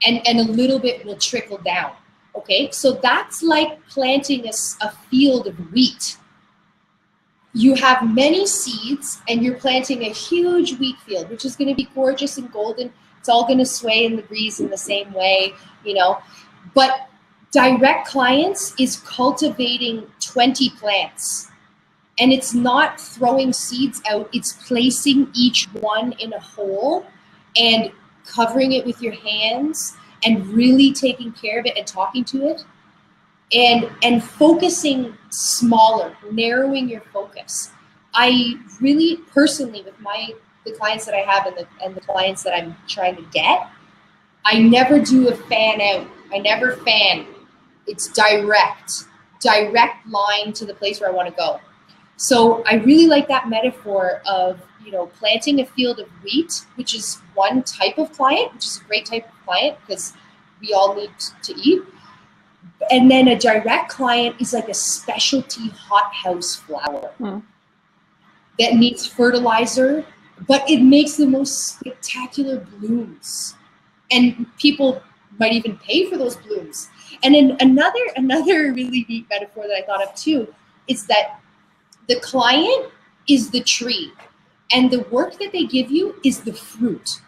and a little bit will trickle down. Okay, so that's like planting a field of wheat. You have many seeds and you're planting a huge wheat field, which is going to be gorgeous and golden. It's all going to sway in the breeze in the same way, But direct clients is cultivating 20 plants. And it's not throwing seeds out. It's placing each one in a hole and covering it with your hands and really taking care of it and talking to it. and focusing smaller, narrowing your focus. I really personally, with the clients that I have and the clients that I'm trying to get, I never do a fan out. I never fan. It's direct line to the place where I want to go. So I really like that metaphor of, you know, planting a field of wheat, which is one type of client, which is a great type of client because we all need to eat. And then a direct client is like a specialty hothouse flower that needs fertilizer, but it makes the most spectacular blooms. And people might even pay for those blooms. And then another really neat metaphor that I thought of too is that the client is the tree and the work that they give you is the fruit.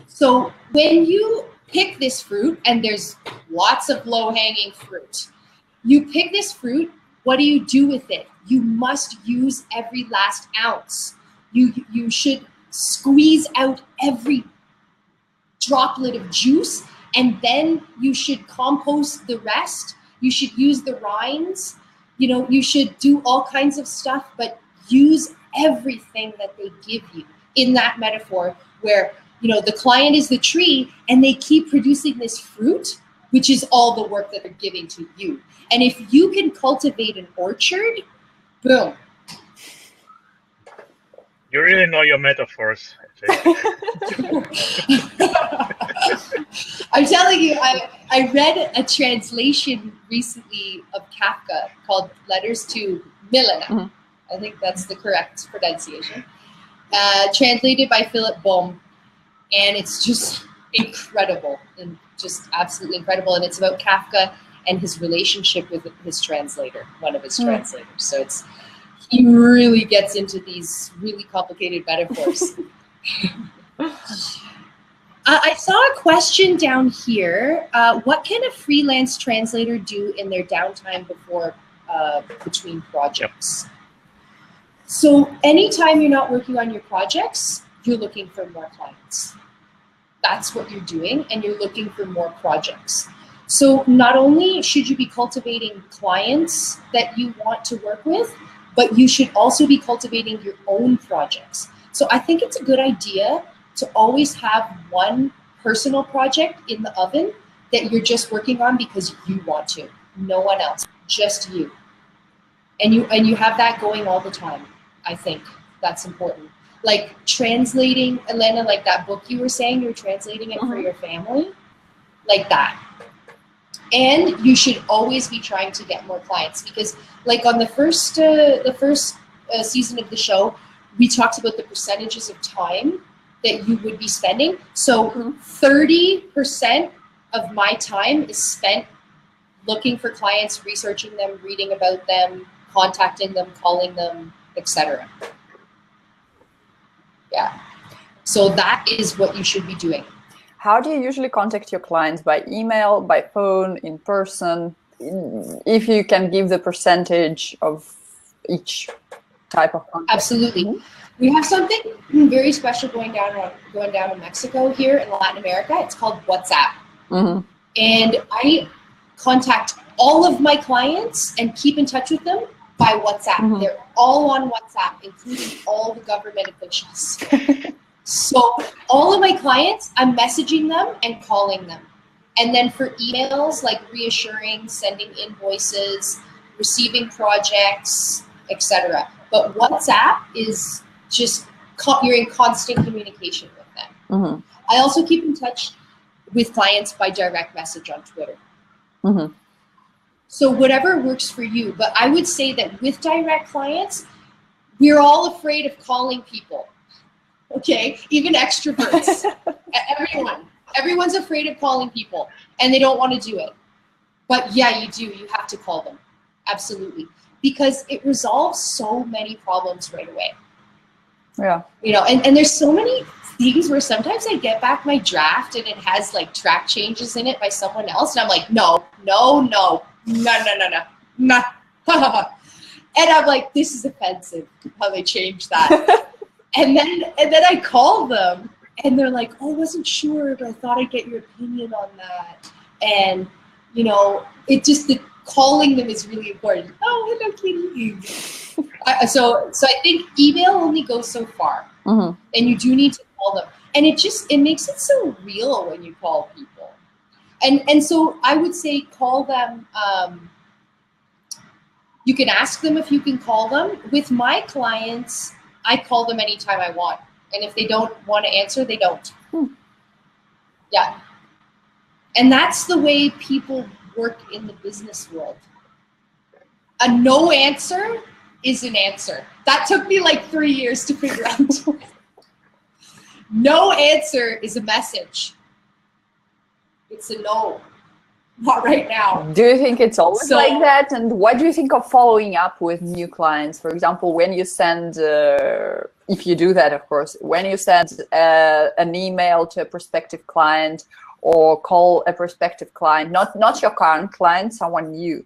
So when you pick this fruit, and there's lots of low-hanging fruit, you pick this fruit, what do you do with it? You must use every last ounce. You should squeeze out every droplet of juice, and then you should compost the rest. You should use the rinds. You know, you should do all kinds of stuff, but use everything that they give you in that metaphor where, you know, the client is the tree and they keep producing this fruit, which is all the work that they're giving to you. And if you can cultivate an orchard, boom. You really know your metaphors. I'm telling you, I read a translation recently of Kafka called Letters to Milena. I think that's the correct pronunciation. Translated by Philip Bohm. And it's just incredible, and just absolutely incredible. And it's about Kafka and his relationship with his translator, one of his translators. So he really gets into these really complicated metaphors. I saw a question down here. What can a freelance translator do in their downtime between projects? So anytime you're not working on your projects, you're looking for more clients. That's what you're doing, and you're looking for more projects. So not only should you be cultivating clients that you want to work with, but you should also be cultivating your own projects. So I think it's a good idea to always have one personal project in the oven that you're just working on because you want to. No one else, just you. And you have that going all the time. I think that's important. Like translating, Elena, like that book you were saying, you're translating it for your family, like that. And you should always be trying to get more clients because, like on the first season of the show, we talked about the percentages of time that you would be spending. So 30% of my time is spent looking for clients, researching them, reading about them, contacting them, calling them, etc. Yeah. So that is what you should be doing. How do you usually contact your clients? By email, by phone, in person? If you can give the percentage of each type of contact. Absolutely. We have something very special going down in Mexico here in Latin America. It's called WhatsApp. And I contact all of my clients and keep in touch with them by WhatsApp. They're all on WhatsApp, including all the government officials. So all of my clients, I'm messaging them and calling them. And then for emails, like reassuring, sending invoices, receiving projects, etc. But WhatsApp is just, you're in constant communication with them. I also keep in touch with clients by direct message on Twitter. So whatever works for you. But I would say that with direct clients, we're all afraid of calling people. Okay, even extroverts, everyone's afraid of calling people and they don't want to do it. But yeah, you have to call them. Absolutely. Because it resolves so many problems right away. Yeah. You know, and there's so many things where sometimes I get back my draft and it has like track changes in it by someone else. And I'm like, no. And I'm like, this is offensive how they changed that. And then I call them and they're like, oh, I wasn't sure, but I thought I'd get your opinion on that. And, you know, it just, calling them is really important. Oh, hello, kitty. So I think email only goes so far, and you do need to call them. And it makes it so real when you call people. And so I would say call them. You can ask them if you can call them. With my clients, I call them anytime I want. And if they don't want to answer, they don't. Yeah. And that's the way people work in the business world. A no answer is an answer. That took me like 3 years to figure out. No answer is a message. It's a no. Not right now. Do you think it's always like that? And what do you think of following up with new clients? For example, when you send, if you do that, of course, when you send an email to a prospective client or call a prospective client, not your current client, someone new,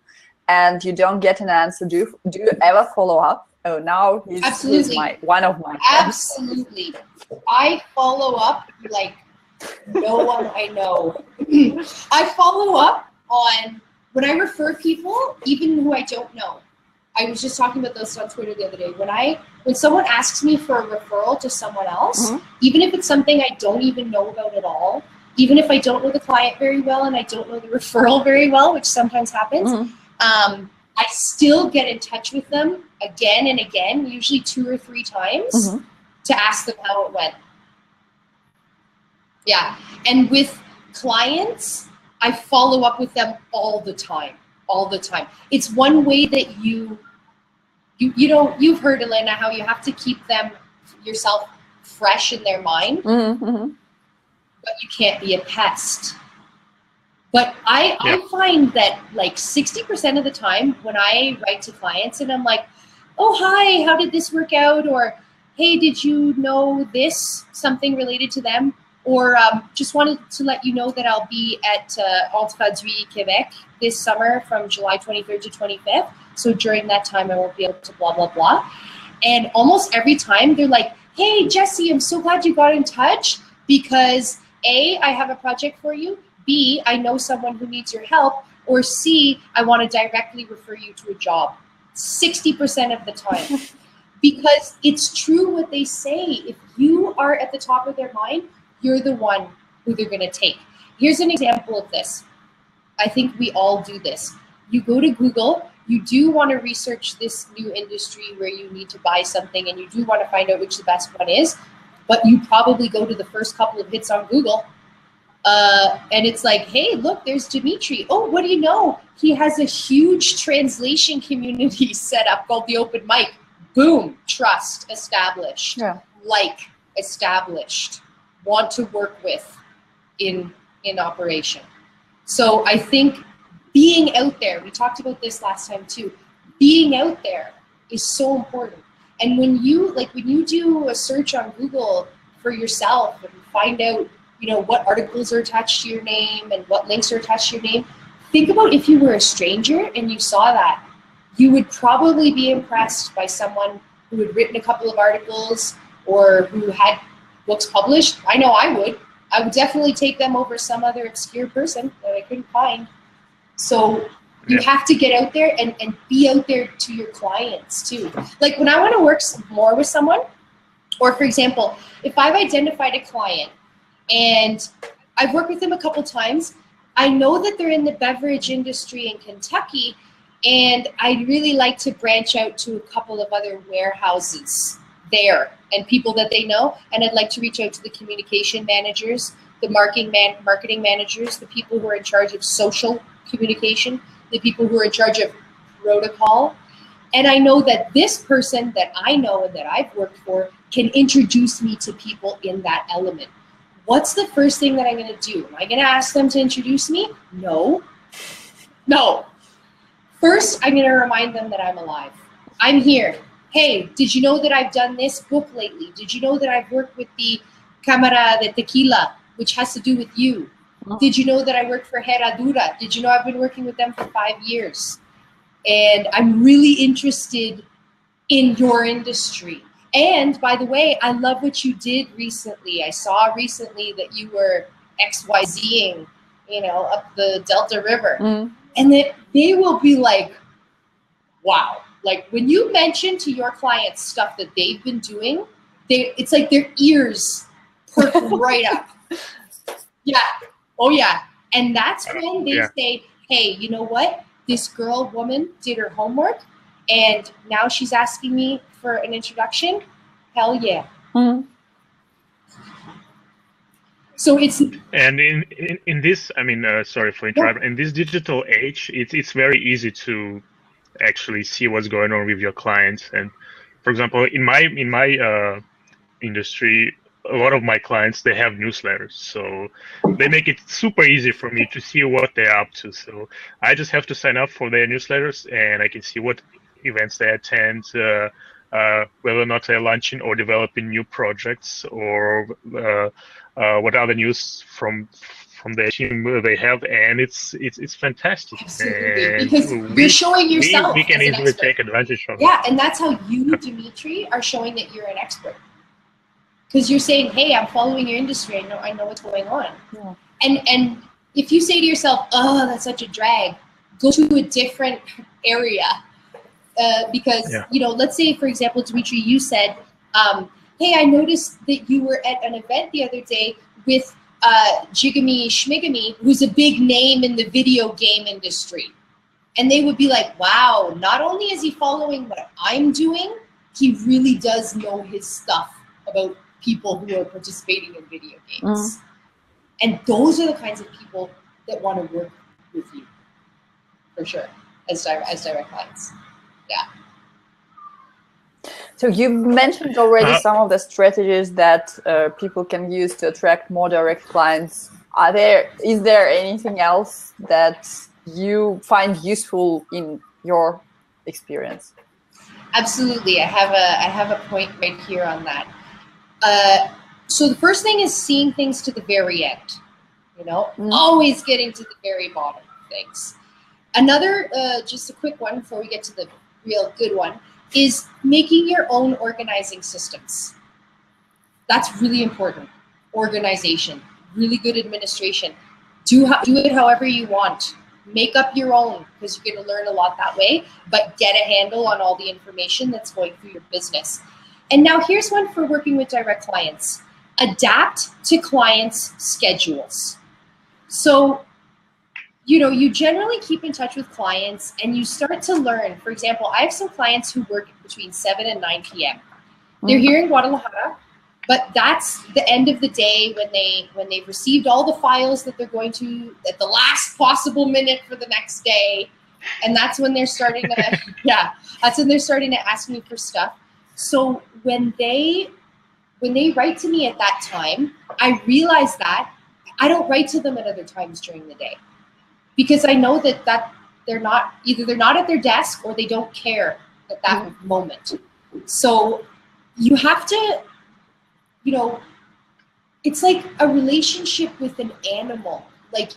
and you don't get an answer, do you ever follow up? Oh, now he's one of my friends. Absolutely. I follow up like no one I know. I follow up on when I refer people, even who I don't know. I was just talking about this on Twitter the other day. When someone asks me for a referral to someone else, even if it's something I don't even know about at all, even if I don't know the client very well and I don't know the referral very well, which sometimes happens, I still get in touch with them again and again, usually 2 or 3 times, to ask them how it went. Yeah. And with clients, I follow up with them all the time. It's one way that you've heard, Elena, how you have to keep yourself fresh in their mind, but you can't be a pest. But I find that like 60% of the time when I write to clients and I'm like, oh, hi, how did this work out? Or, hey, did you know this, something related to them? Or just wanted to let you know that I'll be at Traduit Quebec this summer from July 23rd to 25th. So during that time, I won't be able to blah, blah, blah. And almost every time they're like, hey, Jesse, I'm so glad you got in touch because A, I have a project for you. B, I know someone who needs your help. Or C, I want to directly refer you to a job. 60% of the time. Because it's true what they say. If you are at the top of their mind, you're the one who they're going to take. Here's an example of this. I think we all do this. You go to Google, you do want to research this new industry where you need to buy something and you do want to find out which the best one is, but you probably go to the first couple of hits on Google and it's like, hey, look, there's Dimitri. Oh, what do you know? He has a huge translation community set up called the Open Mic. Boom, trust established, established. Want to work with in operation. So I think being out there, we talked about this last time too, being out there is so important. And when you do a search on Google for yourself and find out, what articles are attached to your name and what links are attached to your name, think about if you were a stranger and you saw that, you would probably be impressed by someone who had written a couple of articles or who had books published. I know I would definitely take them over some other obscure person that I couldn't find. So you have to get out there and be out there to your clients too. Like when I want to work more with someone, or for example, if I've identified a client and I've worked with them a couple times, I know that they're in the beverage industry in Kentucky and I'd really like to branch out to a couple of other warehouses there and people that they know, and I'd like to reach out to the communication managers, the marketing managers, the people who are in charge of social communication, the people who are in charge of protocol. And I know that this person that I know and that I've worked for can introduce me to people in that element. What's the first thing that I'm going to do? Am I going to ask them to introduce me? No. First, I'm going to remind them that I'm alive. I'm here. Hey, did you know that I've done this book lately? Did you know that I've worked with the Cámara de Tequila, which has to do with you? Did you know that I worked for Herradura? Did you know I've been working with them for 5 years? And I'm really interested in your industry. And by the way, I love what you did recently. I saw recently that you were XYZing, up the Delta River. And then they will be like, wow. Like when you mention to your clients stuff that they've been doing, it's like their ears perk right up. Yeah. Oh yeah. And that's when they say, hey, you know what? This woman did her homework and now she's asking me for an introduction. Hell yeah. Mm-hmm. So it's in this, I mean, sorry for interrupting. In this digital age, it's very easy to actually see what's going on with your clients. And for example, in my industry, a lot of my clients, they have newsletters, so they make it super easy for me to see what they're up to. So I just have to sign up for their newsletters, and I can see what events they attend, whether or not they're launching or developing new projects, or what other news from their team they have, and it's fantastic. Absolutely. And because you're showing yourself. We can easily take advantage of it. Yeah, and that's how you, Dimitri, are showing that you're an expert. Because you're saying, hey, I'm following your industry. I know what's going on. Yeah. And if you say to yourself, oh, that's such a drag, go to a different area. Because, you know, let's say, for example, Dimitri, you said, hey, I noticed that you were at an event the other day with Jigamy Schmigamy, who's a big name in the video game industry. And they would be like, wow, not only is he following what I'm doing, he really does know his stuff about people who are participating in video games. And those are the kinds of people that want to work with you, for sure, as direct clients. Yeah. So you mentioned already some of the strategies that people can use to attract more direct clients. Is there anything else that you find useful in your experience? Absolutely. I have a point right here on that. So the first thing is seeing things to the very end, you know, always getting to the very bottom of things. Another, just a quick one before we get to the real good one, is making your own organizing systems. That's really important. Organization, really good administration. Do it however you want. Make up your own, because you're going to learn a lot that way, but get a handle on all the information that's going through your business. And now here's one for working with direct clients. Adapt to clients' schedules. So, you know, you generally keep in touch with clients and you start to learn. For example, I have some clients who work between 7 and 9 p.m. They're here in Guadalajara, but that's the end of the day when they've received all the files that they're going to at the last possible minute for the next day. And that's when they're starting to, that's when they're starting to ask me for stuff. So when they write to me at that time, I realize that I don't write to them at other times during the day, because I know that they're not at their desk or they don't care at that moment. So you have to, you know, it's like a relationship with an animal. Like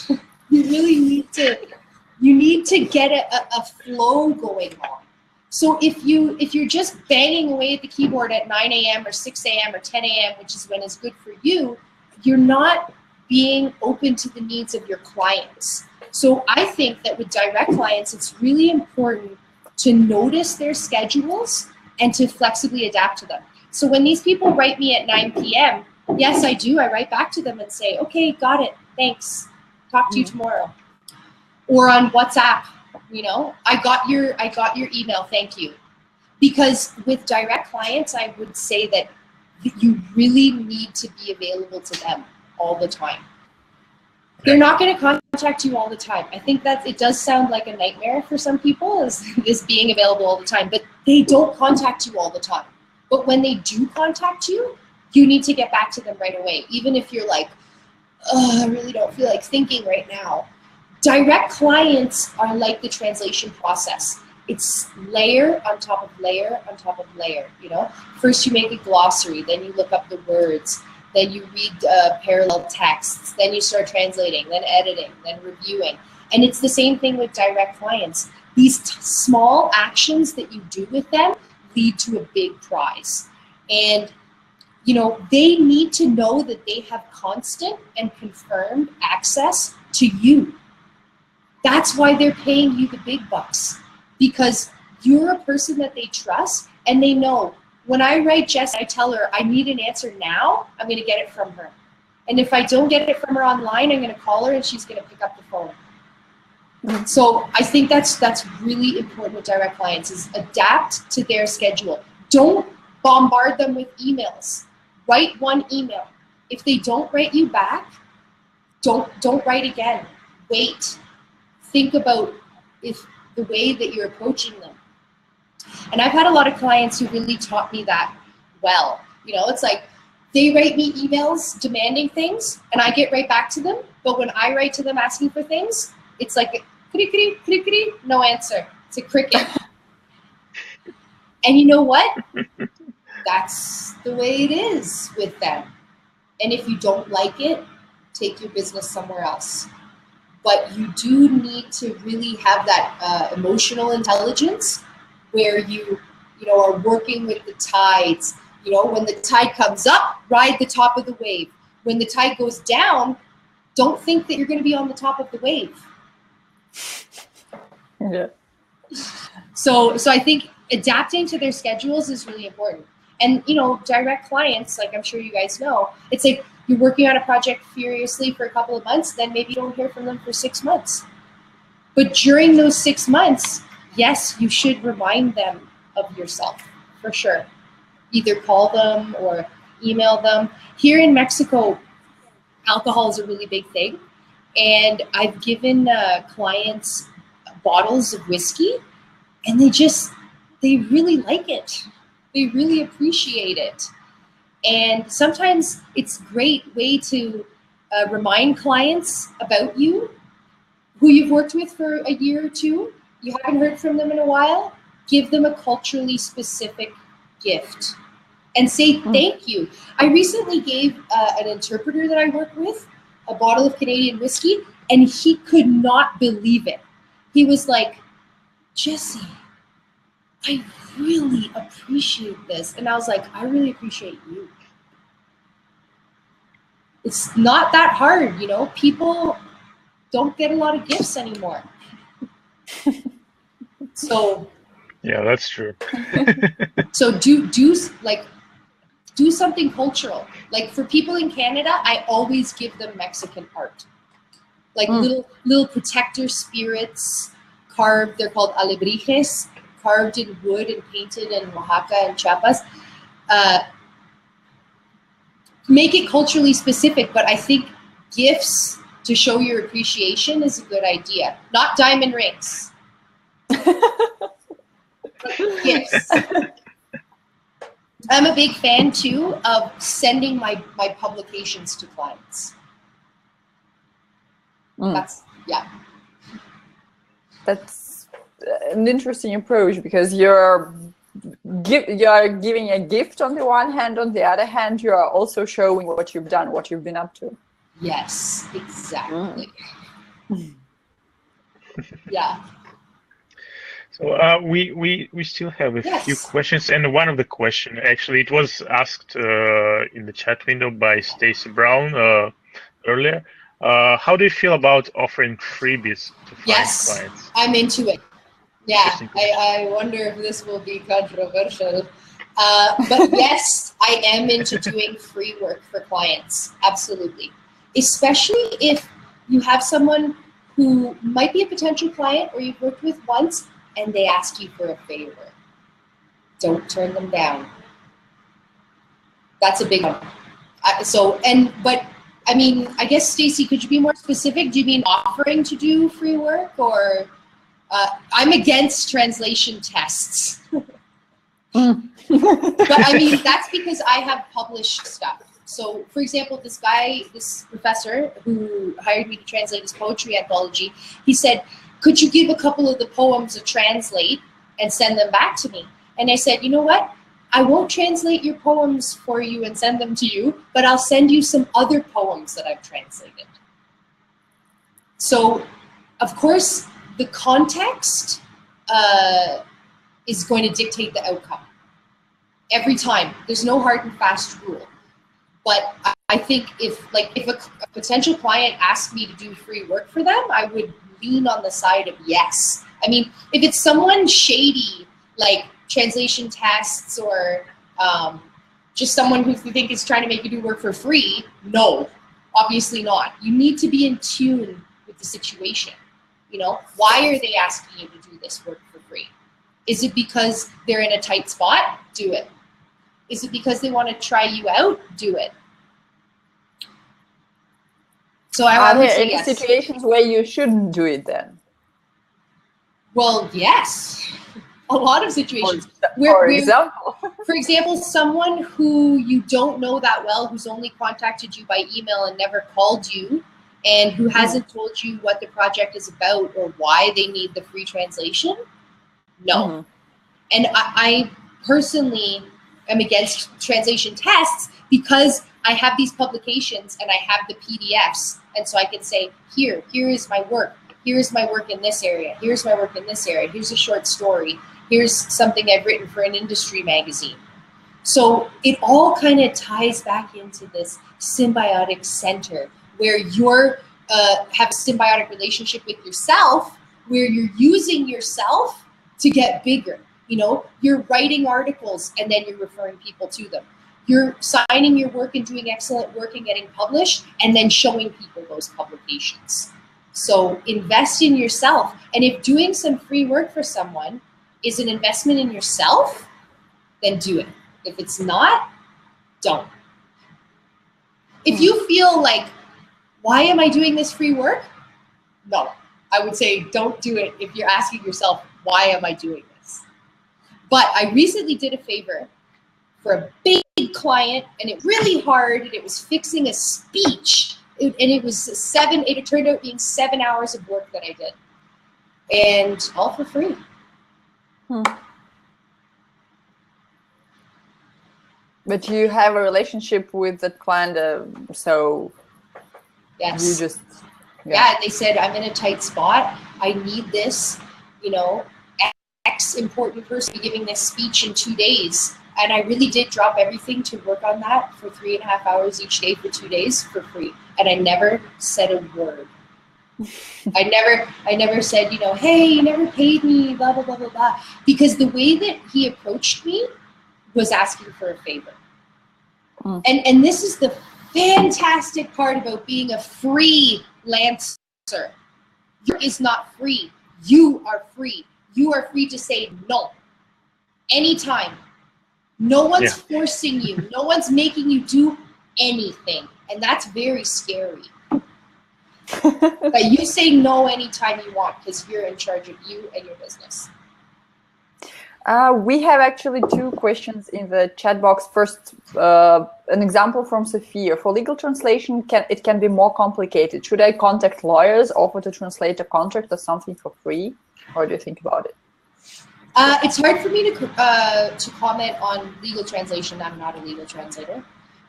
you really need to get a flow going on. So if you're just banging away at the keyboard at 9 a.m. or 6 a.m. or 10 a.m., which is when it's good for you, you're not being open to the needs of your clients. So I think that with direct clients, it's really important to notice their schedules and to flexibly adapt to them. So when these people write me at 9 p.m., yes, I do. I write back to them and say, okay, got it. Thanks. Talk to you tomorrow. Or on WhatsApp, you know, I got your email. Thank you. Because with direct clients, I would say that you really need to be available to them all the time. They're not going to contact you all the time. I think that it does sound like a nightmare for some people, is being available all the time, but they don't contact you all the time. But when they do contact you, you need to get back to them right away. Even if you're like, oh, I really don't feel like thinking right now. Direct clients are like the translation process. It's layer on top of layer on top of layer, you know? First you make a glossary, then you look up the words, then you read parallel texts, then you start translating, then editing, then reviewing. And it's the same thing with direct clients. These small actions that you do with them lead to a big prize. And, you know, they need to know that they have constant and confirmed access to you. That's why they're paying you the big bucks, because you're a person that they trust, and they know when I write Jess, I tell her I need an answer now, I'm going to get it from her. And if I don't get it from her online, I'm going to call her and she's going to pick up the phone. So I think that's really important with direct clients, is adapt to their schedule. Don't bombard them with emails. Write one email. If they don't write you back, don't write again. Wait. Think about if the way that you're approaching them. And I've had a lot of clients who really taught me that well. You know, it's like they write me emails demanding things and I get right back to them. But when I write to them asking for things, it's like, no answer. It's a cricket. And you know what? That's the way it is with them. And if you don't like it, take your business somewhere else. But you do need to really have that emotional intelligence where you are working with the tides. You know, when the tide comes up, ride the top of the wave. When the tide goes down, don't think that you're going to be on the top of the wave. Yeah. So I think adapting to their schedules is really important. And, you know, direct clients, like I'm sure you guys know, it's like you're working on a project furiously for a couple of months, then maybe you don't hear from them for 6 months. But during those 6 months, yes, you should remind them of yourself, for sure. Either call them or email them. Here in Mexico, alcohol is a really big thing. And I've given clients bottles of whiskey, and they really like it. They really appreciate it. And sometimes it's a great way to remind clients about you, who you've worked with for a year or two. You haven't heard from them in a while. Give them a culturally specific gift and say thank you. I recently gave an interpreter that I work with a bottle of Canadian whiskey, and he could not believe it. He was like, Jesse, I really appreciate this. And I was like, I really appreciate you. It's not that hard, you know. People don't get a lot of gifts anymore. So yeah, that's true. So do something cultural. Like for people in Canada, I always give them Mexican art. Like little protector spirits carved. They're called alebrijes, carved in wood and painted in Oaxaca and Chiapas. Make it culturally specific, but I think gifts to show your appreciation is a good idea. Not diamond rings. Gifts. I'm a big fan too of sending my publications to clients. That's an interesting approach, because you're giving a gift on the one hand, on the other hand you are also showing what you've done, what you've been up to. Yes, exactly. Yeah. So we still have a few questions, and one of the questions, actually, it was asked in the chat window by Stacy Brown earlier. How do you feel about offering freebies to clients? I'm into it. Yeah, I wonder if this will be controversial. But yes, I am into doing free work for clients. Absolutely. Especially if you have someone who might be a potential client or you've worked with once and they ask you for a favor. Don't turn them down. That's a big one. But I mean, I guess, Stacy, could you be more specific? Do you mean offering to do free work, or I'm against translation tests. But I mean, that's because I have published stuff. So, for example, this professor who hired me to translate his poetry anthology, he said, could you give a couple of the poems a translate and send them back to me? And I said, you know what? I won't translate your poems for you and send them to you, but I'll send you some other poems that I've translated. So, of course, the context is going to dictate the outcome. Every time. There's no hard and fast rule. But I think if a potential client asked me to do free work for them, I would lean on the side of yes. I mean, if it's someone shady, like translation tests or just someone who you think is trying to make you do work for free, no, obviously not. You need to be in tune with the situation. You know, why are they asking you to do this work for free? Is it because they're in a tight spot? Do it. Is it because they want to try you out? Do it. So are there any situations where you shouldn't do it then? Well, yes. A lot of situations. For example? For example, someone who you don't know that well, who's only contacted you by email and never called you, and who hasn't told you what the project is about or why they need the free translation, no. And I personally am against translation tests because I have these publications and I have the PDFs. And so I can say, here is my work. Here's my work in this area. Here's my work in this area. Here's a short story. Here's something I've written for an industry magazine. So it all kind of ties back into this symbiotic center where you're have a symbiotic relationship with yourself, where you're using yourself to get bigger. You know, you're writing articles and then you're referring people to them. You're signing your work and doing excellent work and getting published and then showing people those publications. So invest in yourself. And if doing some free work for someone is an investment in yourself, then do it. If it's not, don't. If you feel like, why am I doing this free work? No, I would say don't do it if you're asking yourself, why am I doing this? But I recently did a favor for a big client, and it really hard, and it was fixing a speech, and it was it turned out being 7 hours of work that I did, and all for free. But you have a relationship with the client, so yes, you just yeah. They said, I'm in a tight spot. I need this, you know, X important person giving this speech in 2 days. And I really did drop everything to work on that for 3.5 hours each day for 2 days for free. And I never said a word. I never said, you know, hey, you never paid me, blah, blah, blah, blah, blah. Because the way that he approached me was asking for a favor. And this is the fantastic part about being a freelancer. You is not free. You are free. You are free to say no anytime. No one's forcing you. No one's making you do anything. And that's very scary. But you say no anytime you want because you're in charge of you and your business. We have actually 2 questions in the chat box. First, an example from Sophia. For legal translation, it can be more complicated. Should I contact lawyers, offer to translate a contract or something for free? What do you think about it? It's hard for me to comment on legal translation. I'm not a legal translator.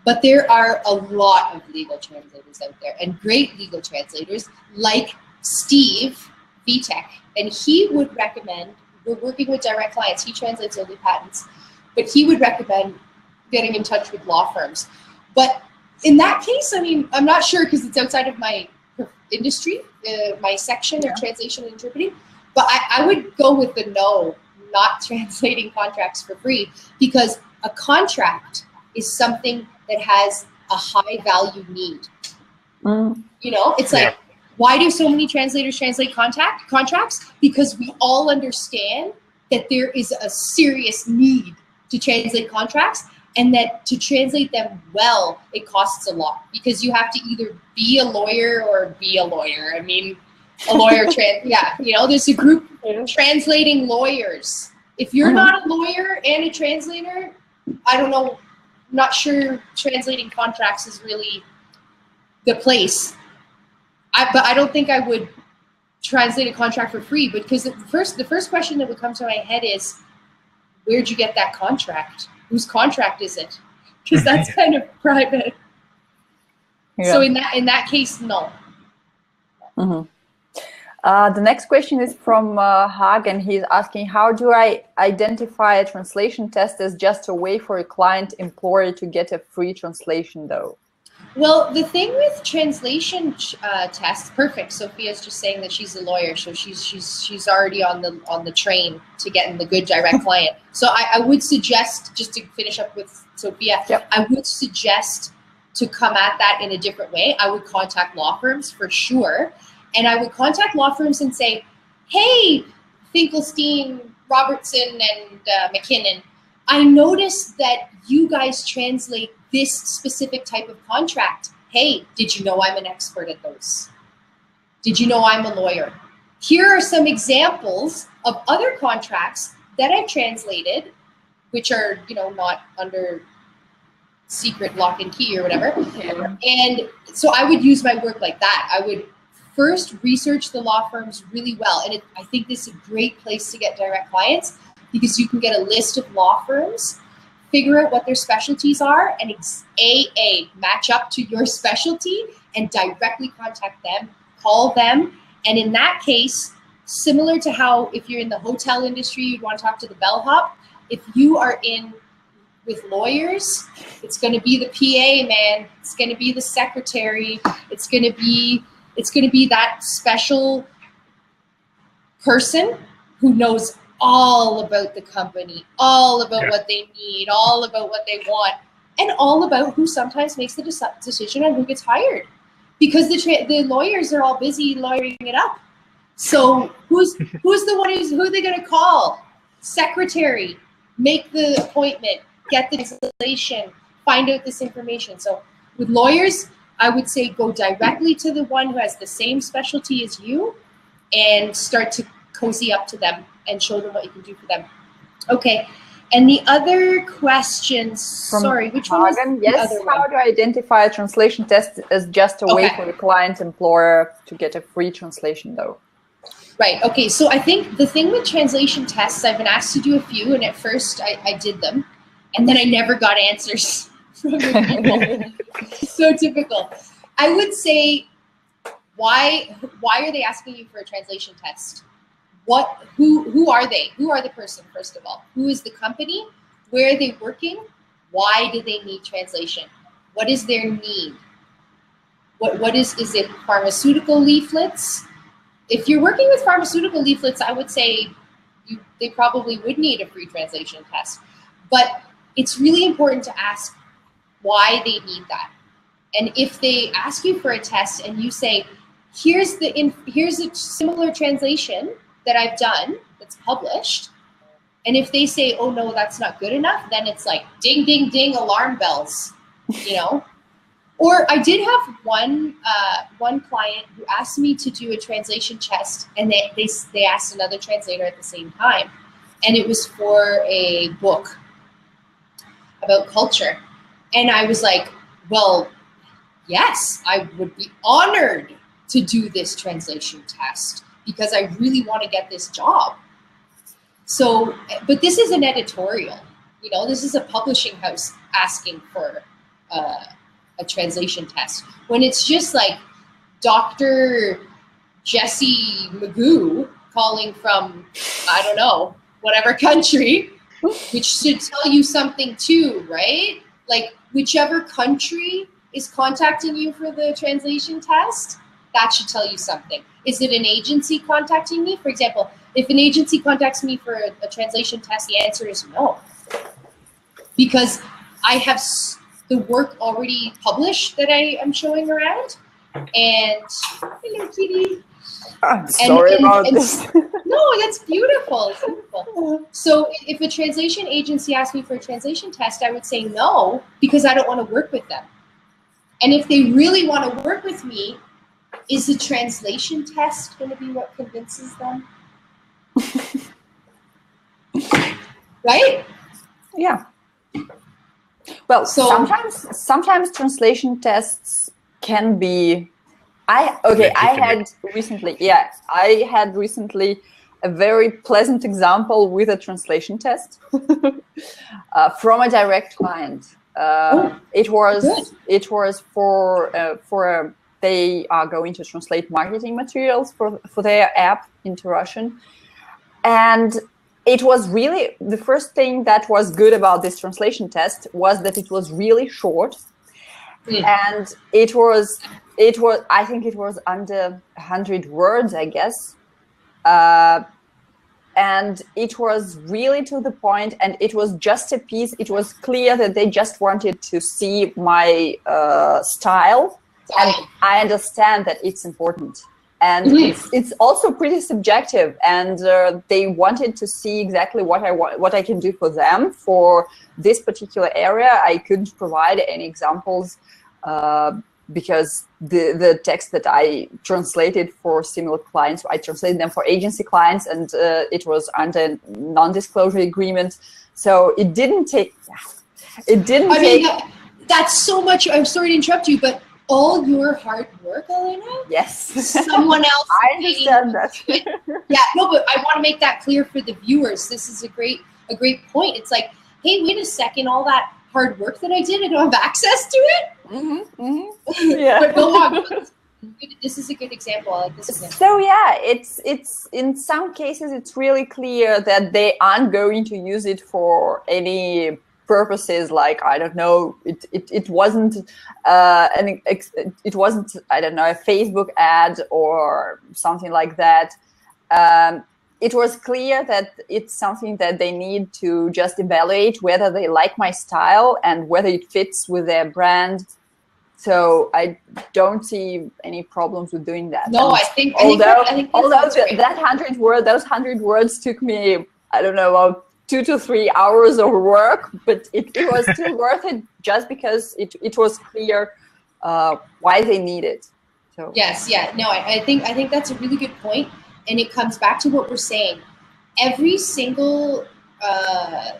But there are a lot of legal translators out there, and great legal translators like Steve Vitek. And he would recommend, we're working with direct clients, he translates only patents, but he would recommend getting in touch with law firms. But in that case, I mean, I'm not sure because it's outside of my industry, my section of translation and interpreting, but I would go with the no, not translating contracts for free, because a contract is something that has a high value need. You know, it's like, why do so many translators translate contracts? Because we all understand that there is a serious need to translate contracts, and that to translate them well, it costs a lot, because you have to either be a lawyer or be a lawyer. I mean, a lawyer, you know, there's a group translating lawyers. If you're not a lawyer and a translator, I don't know, I'm not sure translating contracts is really the place. But I don't think I would translate a contract for free, because the first question that would come to my head is, where'd you get that contract? Whose contract is it? Because that's kind of private. Yeah. So in that case, no. The next question is from Hag, and he's asking, how do I identify a translation test as just a way for a client employer to get a free translation, though? Well, the thing with translation tests, perfect. Sophia's just saying that she's a lawyer, so she's already on the train to getting the good direct client. So I would suggest, just to finish up with Sophia, Yep. I would suggest to come at that in a different way. I would contact law firms for sure, and I would contact law firms and say, "Hey, Finkelstein, Robertson, and McKinnon, I noticed that you guys translate this specific type of contract. Hey, did you know I'm an expert at those? Did you know I'm a lawyer? Here are some examples of other contracts that I've translated, which are, not under secret lock and key or whatever." Yeah. And so I would use my work like that. I would first research the law firms really well. And I think this is a great place to get direct clients, because you can get a list of law firms, figure out what their specialties are, and match up to your specialty and directly contact them, call them. And in that case, similar to how if you're in the hotel industry, you'd want to talk to the bellhop, if you are in with lawyers, it's going to be the PA, man. It's going to be the secretary. It's going to be that special person who knows all about the company, all about what they need, all about what they want, and all about who sometimes makes the decision on who gets hired. Because the lawyers are all busy lawyering it up. So who's the one who are they going to call? Secretary, make the appointment, get the translation, find out this information. So with lawyers, I would say go directly to the one who has the same specialty as you and start to cozy up to them and show them what you can do for them. Okay. And the other questions, sorry, which one was the yes, other one? How to identify a translation test as just a way for the client employer to get a free translation, though? Right. Okay. So I think the thing with translation tests, I've been asked to do a few, and at first I did them, and then I never got answers from the people. So typical. I would say, why are they asking you for a translation test? Who are they? Who are the person, first of all? Who is the company? Where are they working? Why do they need translation? What is their need? Is it pharmaceutical leaflets? If you're working with pharmaceutical leaflets, I would say they probably would need a free translation test. But it's really important to ask why they need that. And if they ask you for a test and you say, here's a similar translation that I've done that's published, and if they say, oh no, that's not good enough, then it's like ding, ding, ding, alarm bells, Or I did have one client who asked me to do a translation test, and they asked another translator at the same time, and it was for a book about culture. And I was like, well, yes, I would be honored to do this translation test because I really want to get this job. So, but this is an editorial, this is a publishing house asking for a translation test. When it's just like Dr. Jesse Magoo calling from, I don't know, whatever country, which should tell you something too, right? Like whichever country is contacting you for the translation test, that should tell you something. Is it an agency contacting me? For example, if an agency contacts me for a translation test, the answer is no. Because I have the work already published that I am showing around. And, hello, kitty. I'm sorry about this. No, that's beautiful. It's beautiful. So if a translation agency asked me for a translation test, I would say no, because I don't want to work with them. And if they really want to work with me, is the translation test going to be what convinces them? Right? Yeah. Well, so sometimes translation tests can be. I had recently a very pleasant example with a translation test from a direct client. It was for they are going to translate marketing materials for their app into Russian, and it was really the first thing that was good about this translation test was that it was really short. and it was I think it was under 100 words, I guess. And it was really to the point, and it was just a piece. It was clear that they just wanted to see my style, and I understand that it's important. And it's also pretty subjective, and they wanted to see exactly what I can do for them for this particular area. I couldn't provide any examples because the text that I translated for similar clients, I translated them for agency clients, and it was under non-disclosure agreement. So it didn't take. It didn't. I mean, that's so much. I'm sorry to interrupt you, but all your hard work, Elena. Yes. Someone else. I understand that. Yeah, no, but I want to make that clear for the viewers. This is a great point. It's like, hey, wait a second, all that hard work that I did, I don't have access to it. Yeah. But go on. This is a good example. I like this example. So yeah, it's in some cases it's really clear that they aren't going to use it for any purposes, like, I don't know, it wasn't it wasn't, I don't know, a Facebook ad or something like that. It was clear that it's something that they need to just evaluate whether they like my style and whether it fits with their brand. So I don't see any problems with doing that. No, and I think that 100 words took me, I don't know, about 2 to 3 hours of work, but it was still worth it just because it was clear why they need it. So yes, yeah, no, I think that's a really good point, and it comes back to what we're saying. Every single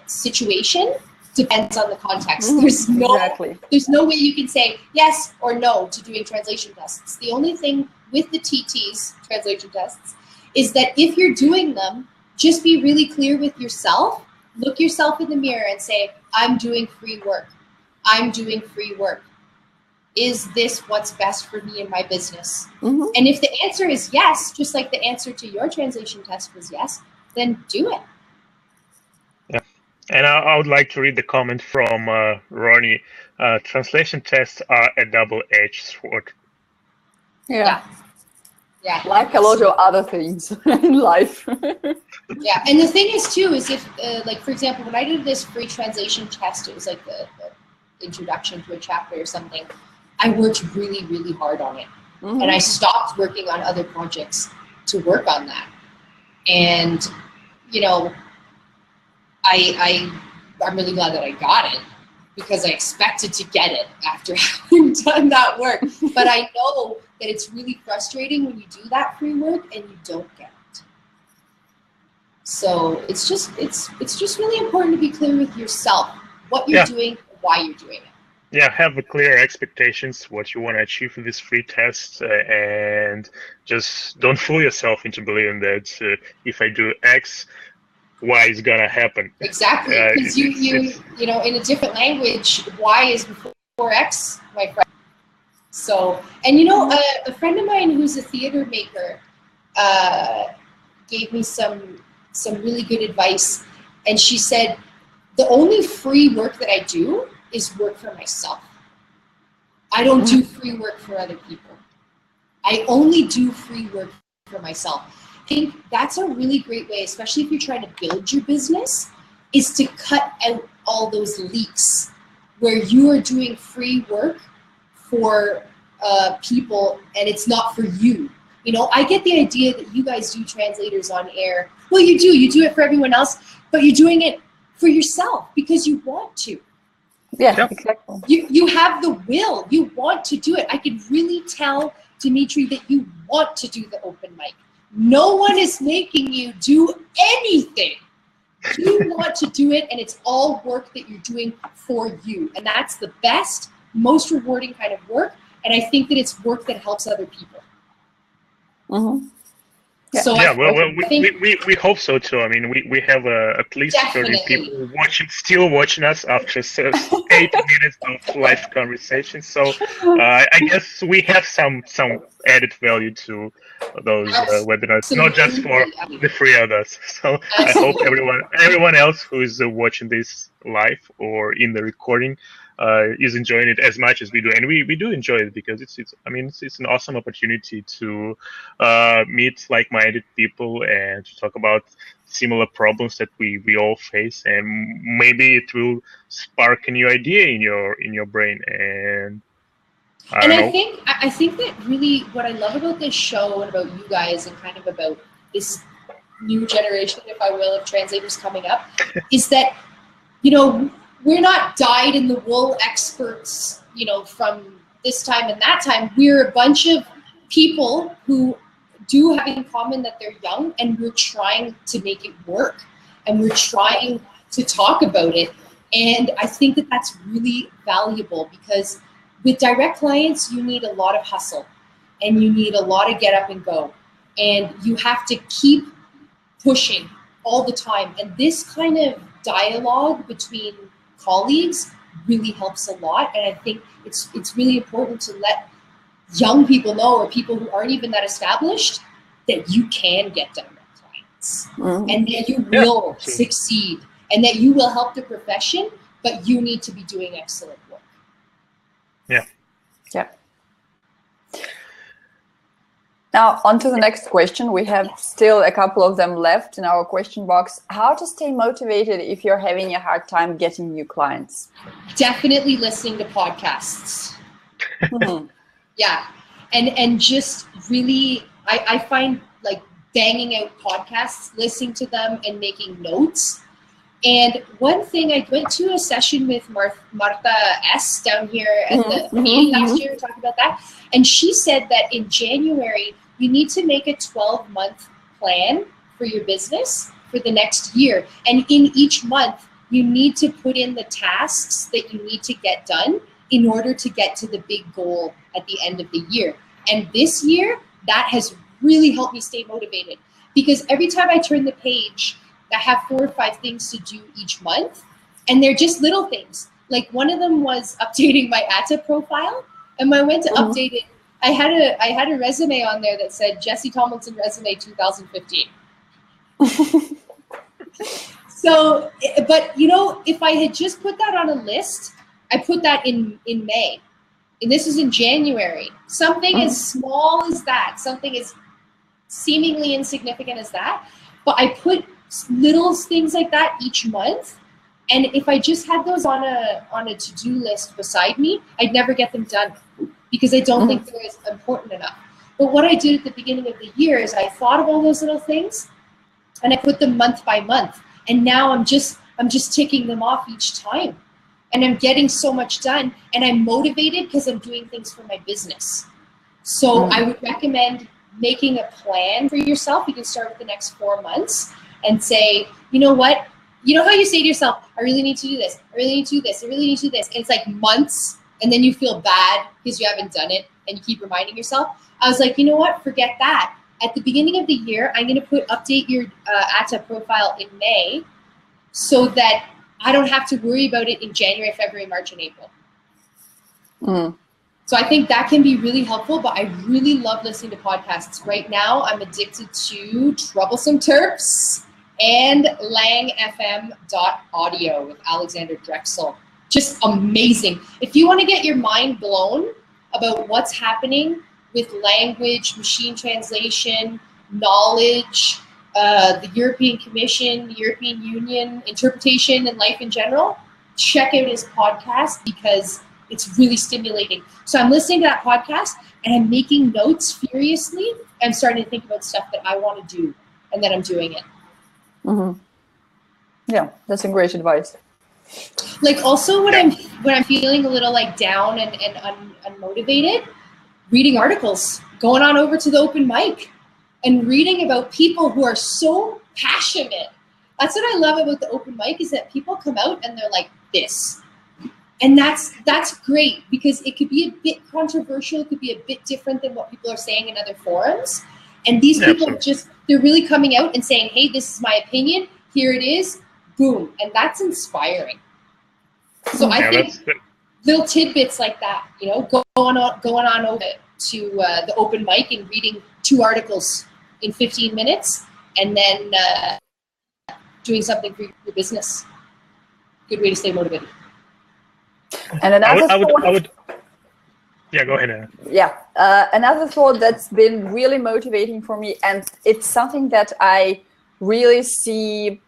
situation depends on the context. There's no way you can say yes or no to doing translation tests. The only thing with the TTs, translation tests, is that if you're doing them, just be really clear with yourself. Look yourself in the mirror and say, I'm doing free work. I'm doing free work. Is this what's best for me in my business? And if the answer is yes, just like the answer to your translation test was yes, then do it. Yeah. And I would like to read the comment from Ronnie. Translation tests are a double-edged sword. Yeah. Like a lot of other things in life. Yeah, and the thing is too, is if, like, for example, when I did this free translation test, it was like the introduction to a chapter or something, I worked really, really hard on it. And I stopped working on other projects to work on that. And, you know, I'm really glad that I got it, because I expected to get it after having done that work. But I know that it's really frustrating when you do that free work and you don't get it. So it's just really important to be clear with yourself, what you're doing, why you're doing it. Yeah, have a clear expectations, what you want to achieve with this free test, and just don't fool yourself into believing that if I do X, Y is gonna happen. Exactly, because you know, in a different language, Y is before X, my friend. So, and you know, a friend of mine who's a theater maker gave me some really good advice, and she said, the only free work that I do is work for myself. I don't do free work for other people. I only do free work for myself. I think that's a really great way, especially if you're trying to build your business, is to cut out all those leaks where you are doing free work for people and it's not for you. You know, I get the idea that you guys do translators on air. Well, you do it for everyone else, but you're doing it for yourself because you want to. Yeah, exactly. You have the will. You want to do it. I could really tell, Dimitri, that you want to do the open mic. No one is making you do anything. You want to do it, and it's all work that you're doing for you. And that's the best, most rewarding kind of work. And I think that it's work that helps other people. Yeah. So we hope so too. I mean, we have at least 30 people still watching us after 8 minutes of live conversation. So I guess we have some added value to those webinars, not just for the 3 of us. So I hope everyone else who is watching this live or in the recording is enjoying it as much as we do, and we do enjoy it because it's an awesome opportunity to meet like-minded people and to talk about similar problems that we all face, and maybe it will spark a new idea in your brain. And I think that really what I love about this show and about you guys and kind of about this new generation, if I will, of translators coming up, is that, you know, we're not dyed-in-the-wool experts, you know, from this time and that time. We're a bunch of people who do have in common that they're young, and we're trying to make it work, and we're trying to talk about it. And I think that that's really valuable, because with direct clients, you need a lot of hustle, and you need a lot of get up and go, and you have to keep pushing all the time. And this kind of dialogue between colleagues really helps a lot. And I think it's really important to let young people know, or people who aren't even that established, that you can get direct clients, and that you will succeed, and that you will help the profession, but you need to be doing excellent work. Yeah. Yeah. Now, on to the next question. We have still a couple of them left in our question box. How to stay motivated if you're having a hard time getting new clients? Definitely listening to podcasts. Yeah. And just really, I find like banging out podcasts, listening to them and making notes. And one thing, I went to a session with Martha S. down here at the meeting last year, talking about that. And she said that in January, you need to make a 12-month plan for your business for the next year. And in each month, you need to put in the tasks that you need to get done in order to get to the big goal at the end of the year. And this year, that has really helped me stay motivated, because every time I turn the page, I have 4 or 5 things to do each month, and they're just little things. Like one of them was updating my ATA profile, and when I went to update it, I had a resume on there that said Jesse Tomlinson resume 2015. So, but you know, if I had just put that on a list, I put that in May, and this is in January. Something as small as that, something as seemingly insignificant as that, but I put little things like that each month. And if I just had those on a to-do list beside me, I'd never get them done, because I don't think they're as important enough. But what I did at the beginning of the year is I thought of all those little things, and I put them month by month. And now I'm just ticking them off each time, and I'm getting so much done, and I'm motivated because I'm doing things for my business. So I would recommend making a plan for yourself. You can start with the next 4 months and say, you know what? You know how you say to yourself, I really need to do this. I really need to do this. I really need to do this. And it's like months, and then you feel bad because you haven't done it, and you keep reminding yourself. I was like, you know what? Forget that. At the beginning of the year, I'm going to update your ATA profile in May, so that I don't have to worry about it in January, February, March, and April. So I think that can be really helpful, but I really love listening to podcasts. Right now, I'm addicted to Troublesome Terps and langfm.audio with Alexander Drexel. Just amazing. If you want to get your mind blown about what's happening with language, machine translation, knowledge, the European Commission, the European Union, interpretation, and life in general, check out his podcast, because it's really stimulating. So I'm listening to that podcast, and I'm making notes furiously. I'm starting to think about stuff that I want to do, and then I'm doing it. Yeah, that's a great advice. Like also when I'm feeling a little like down and unmotivated, reading articles, going on over to the open mic and reading about people who are so passionate. That's what I love about the open mic, is that people come out and they're like this. And that's great, because it could be a bit controversial. It could be a bit different than what people are saying in other forums. And these people they're really coming out and saying, hey, this is my opinion. Here it is. Boom. And that's inspiring. So I think little tidbits like that, you know, going on over to the open mic and reading 2 articles in 15 minutes, and then doing something for your business. Good way to stay motivated. And another thought, yeah, go ahead. Yeah, another thought that's been really motivating for me, and it's something that I really see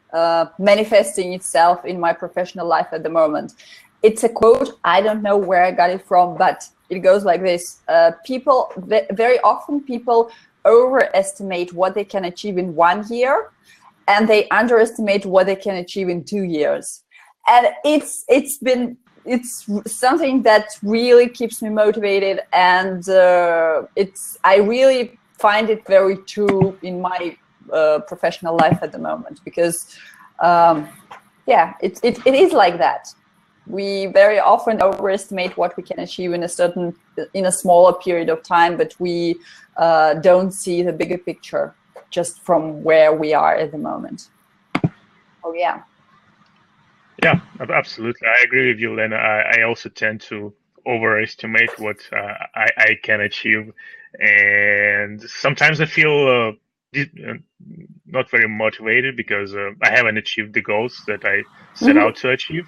manifesting itself in my professional life at the moment. It's a quote. I don't know where I got it from, but it goes like this. Very often people overestimate what they can achieve in 1 year, and they underestimate what they can achieve in 2 years. And it's something that really keeps me motivated, and I really find it very true in my professional life at the moment, because yeah, it is like that. We very often overestimate what we can achieve in a smaller period of time, but we don't see the bigger picture just from where we are at the moment. Oh yeah. Yeah, absolutely. I agree with you, Lena. I also tend to overestimate what I can achieve, and sometimes I feel not very motivated because I haven't achieved the goals that I set out to achieve.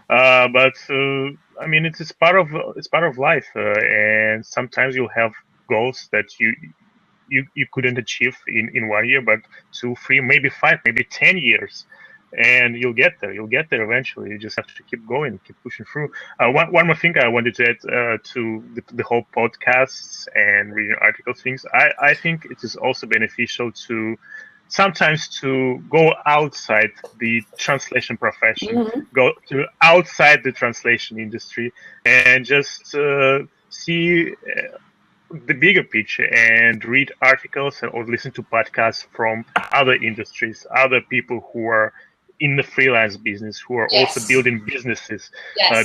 But I mean, it's part of life, and sometimes you'll have goals that you couldn't achieve in 1 year, but 2, 3, maybe 5, maybe 10 years. And you'll get there. You'll get there eventually. You just have to keep going, keep pushing through. One more thing I wanted to add to the whole podcasts and reading articles things. I think it is also beneficial to sometimes to go outside the translation profession, go to outside the translation industry, and just see the bigger picture and read articles or listen to podcasts from other industries, other people who are in the freelance business, who are also building businesses,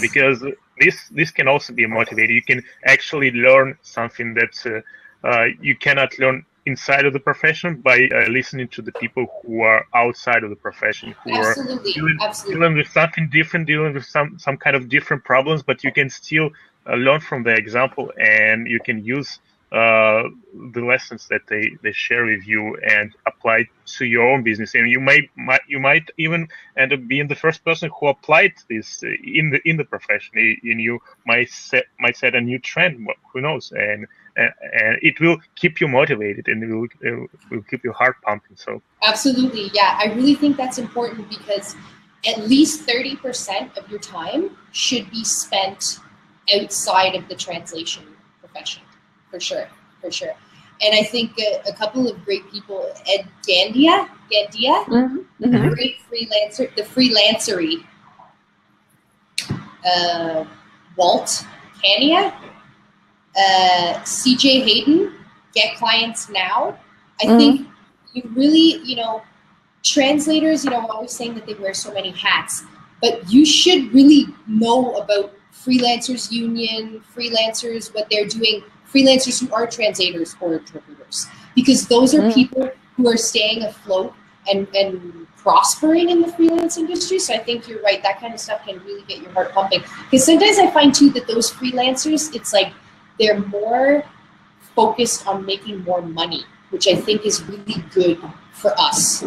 because this can also be motivating. You can actually learn something that you cannot learn inside of the profession by listening to the people who are outside of the profession, who are dealing with something different, dealing with some kind of different problems, but you can still learn from their example, and you can use the lessons that they share with you and apply to your own business. And you might even end up being the first person who applied this in the profession, and you might set a new trend. Who knows? And it will keep you motivated, and it will keep your heart pumping. So absolutely, yeah, I really think that's important, because at least 30% of your time should be spent outside of the translation profession, for sure. And I think a couple of great people, Ed Gandia, great freelancer, the Freelancery, Walt Kania, CJ Hayden, Get Clients Now. I think you really, translators, I'm always saying that they wear so many hats, but you should really know about freelancers union, freelancers, what they're doing, freelancers who are translators or interpreters, because those are people who are staying afloat and prospering in the freelance industry. So I think you're right, that kind of stuff can really get your heart pumping, because sometimes I find too that those freelancers, it's like they're more focused on making more money, which I think is really good for us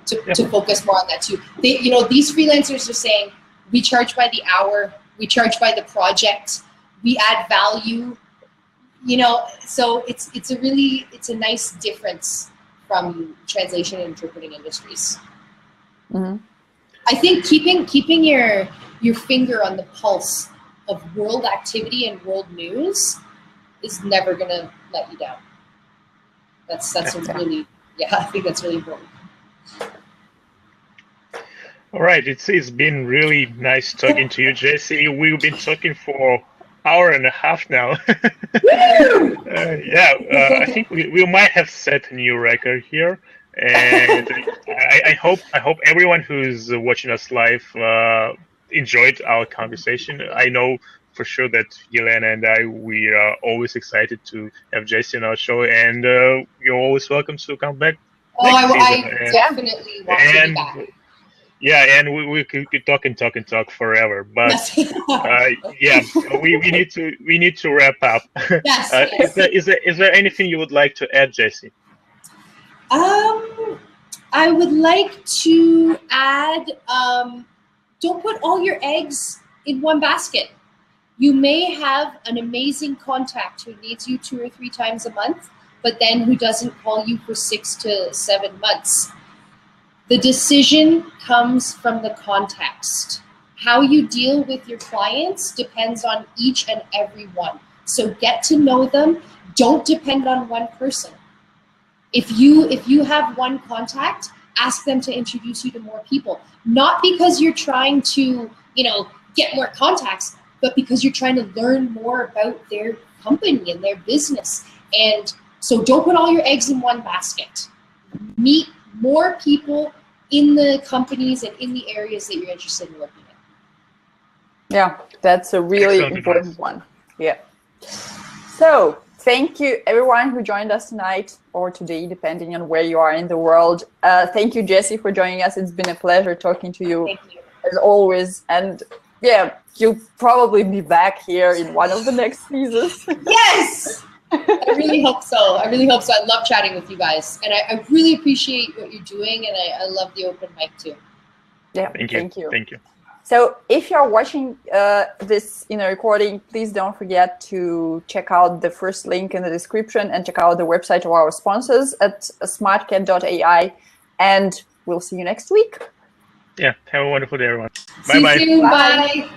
to focus more on that too. These freelancers are saying, we charge by the hour, we charge by the project, we add value, so it's a nice difference from translation and interpreting industries. I think keeping your finger on the pulse of world activity and world news is never gonna let you down. That's really, I think that's really important. All right, it's been really nice talking to you, Jesse. We've been talking for an hour and a half now. I think we might have set a new record here, and I hope everyone who's watching us live enjoyed our conversation. I know for sure that Yelena and we are always excited to have Jesse on our show, and you're always welcome to come back. I definitely want to be back. Yeah, and we could talk and talk forever, but we need to wrap up. Yes. Is there anything you would like to add, Jesse? I would like to add, don't put all your eggs in one basket. You may have an amazing contact who needs you 2 or 3 times a month, but then who doesn't call you for 6 to 7 months. The decision comes from the context. How you deal with your clients depends on each and every one. So get to know them. Don't depend on one person. If you have one contact, ask them to introduce you to more people. Not because you're trying to, get more contacts, but because you're trying to learn more about their company and their business. And so don't put all your eggs in one basket. Meet more people in the companies and in the areas that you're interested in working in. Yeah, that's a really important one. Yeah. So thank you everyone who joined us tonight or today, depending on where you are in the world. Thank you, Jesse, for joining us. It's been a pleasure talking to you, as always. And yeah, you'll probably be back here in one of the next seasons. Yes! I really hope so. I really hope so. I love chatting with you guys. And I really appreciate what you're doing. And I love the open mic too. Yeah, thank you. Thank you. So if you're watching this in a recording, please don't forget to check out the first link in the description and check out the website of our sponsors at smartcat.ai. And we'll see you next week. Yeah, have a wonderful day, everyone. Bye-bye. See you soon. Bye.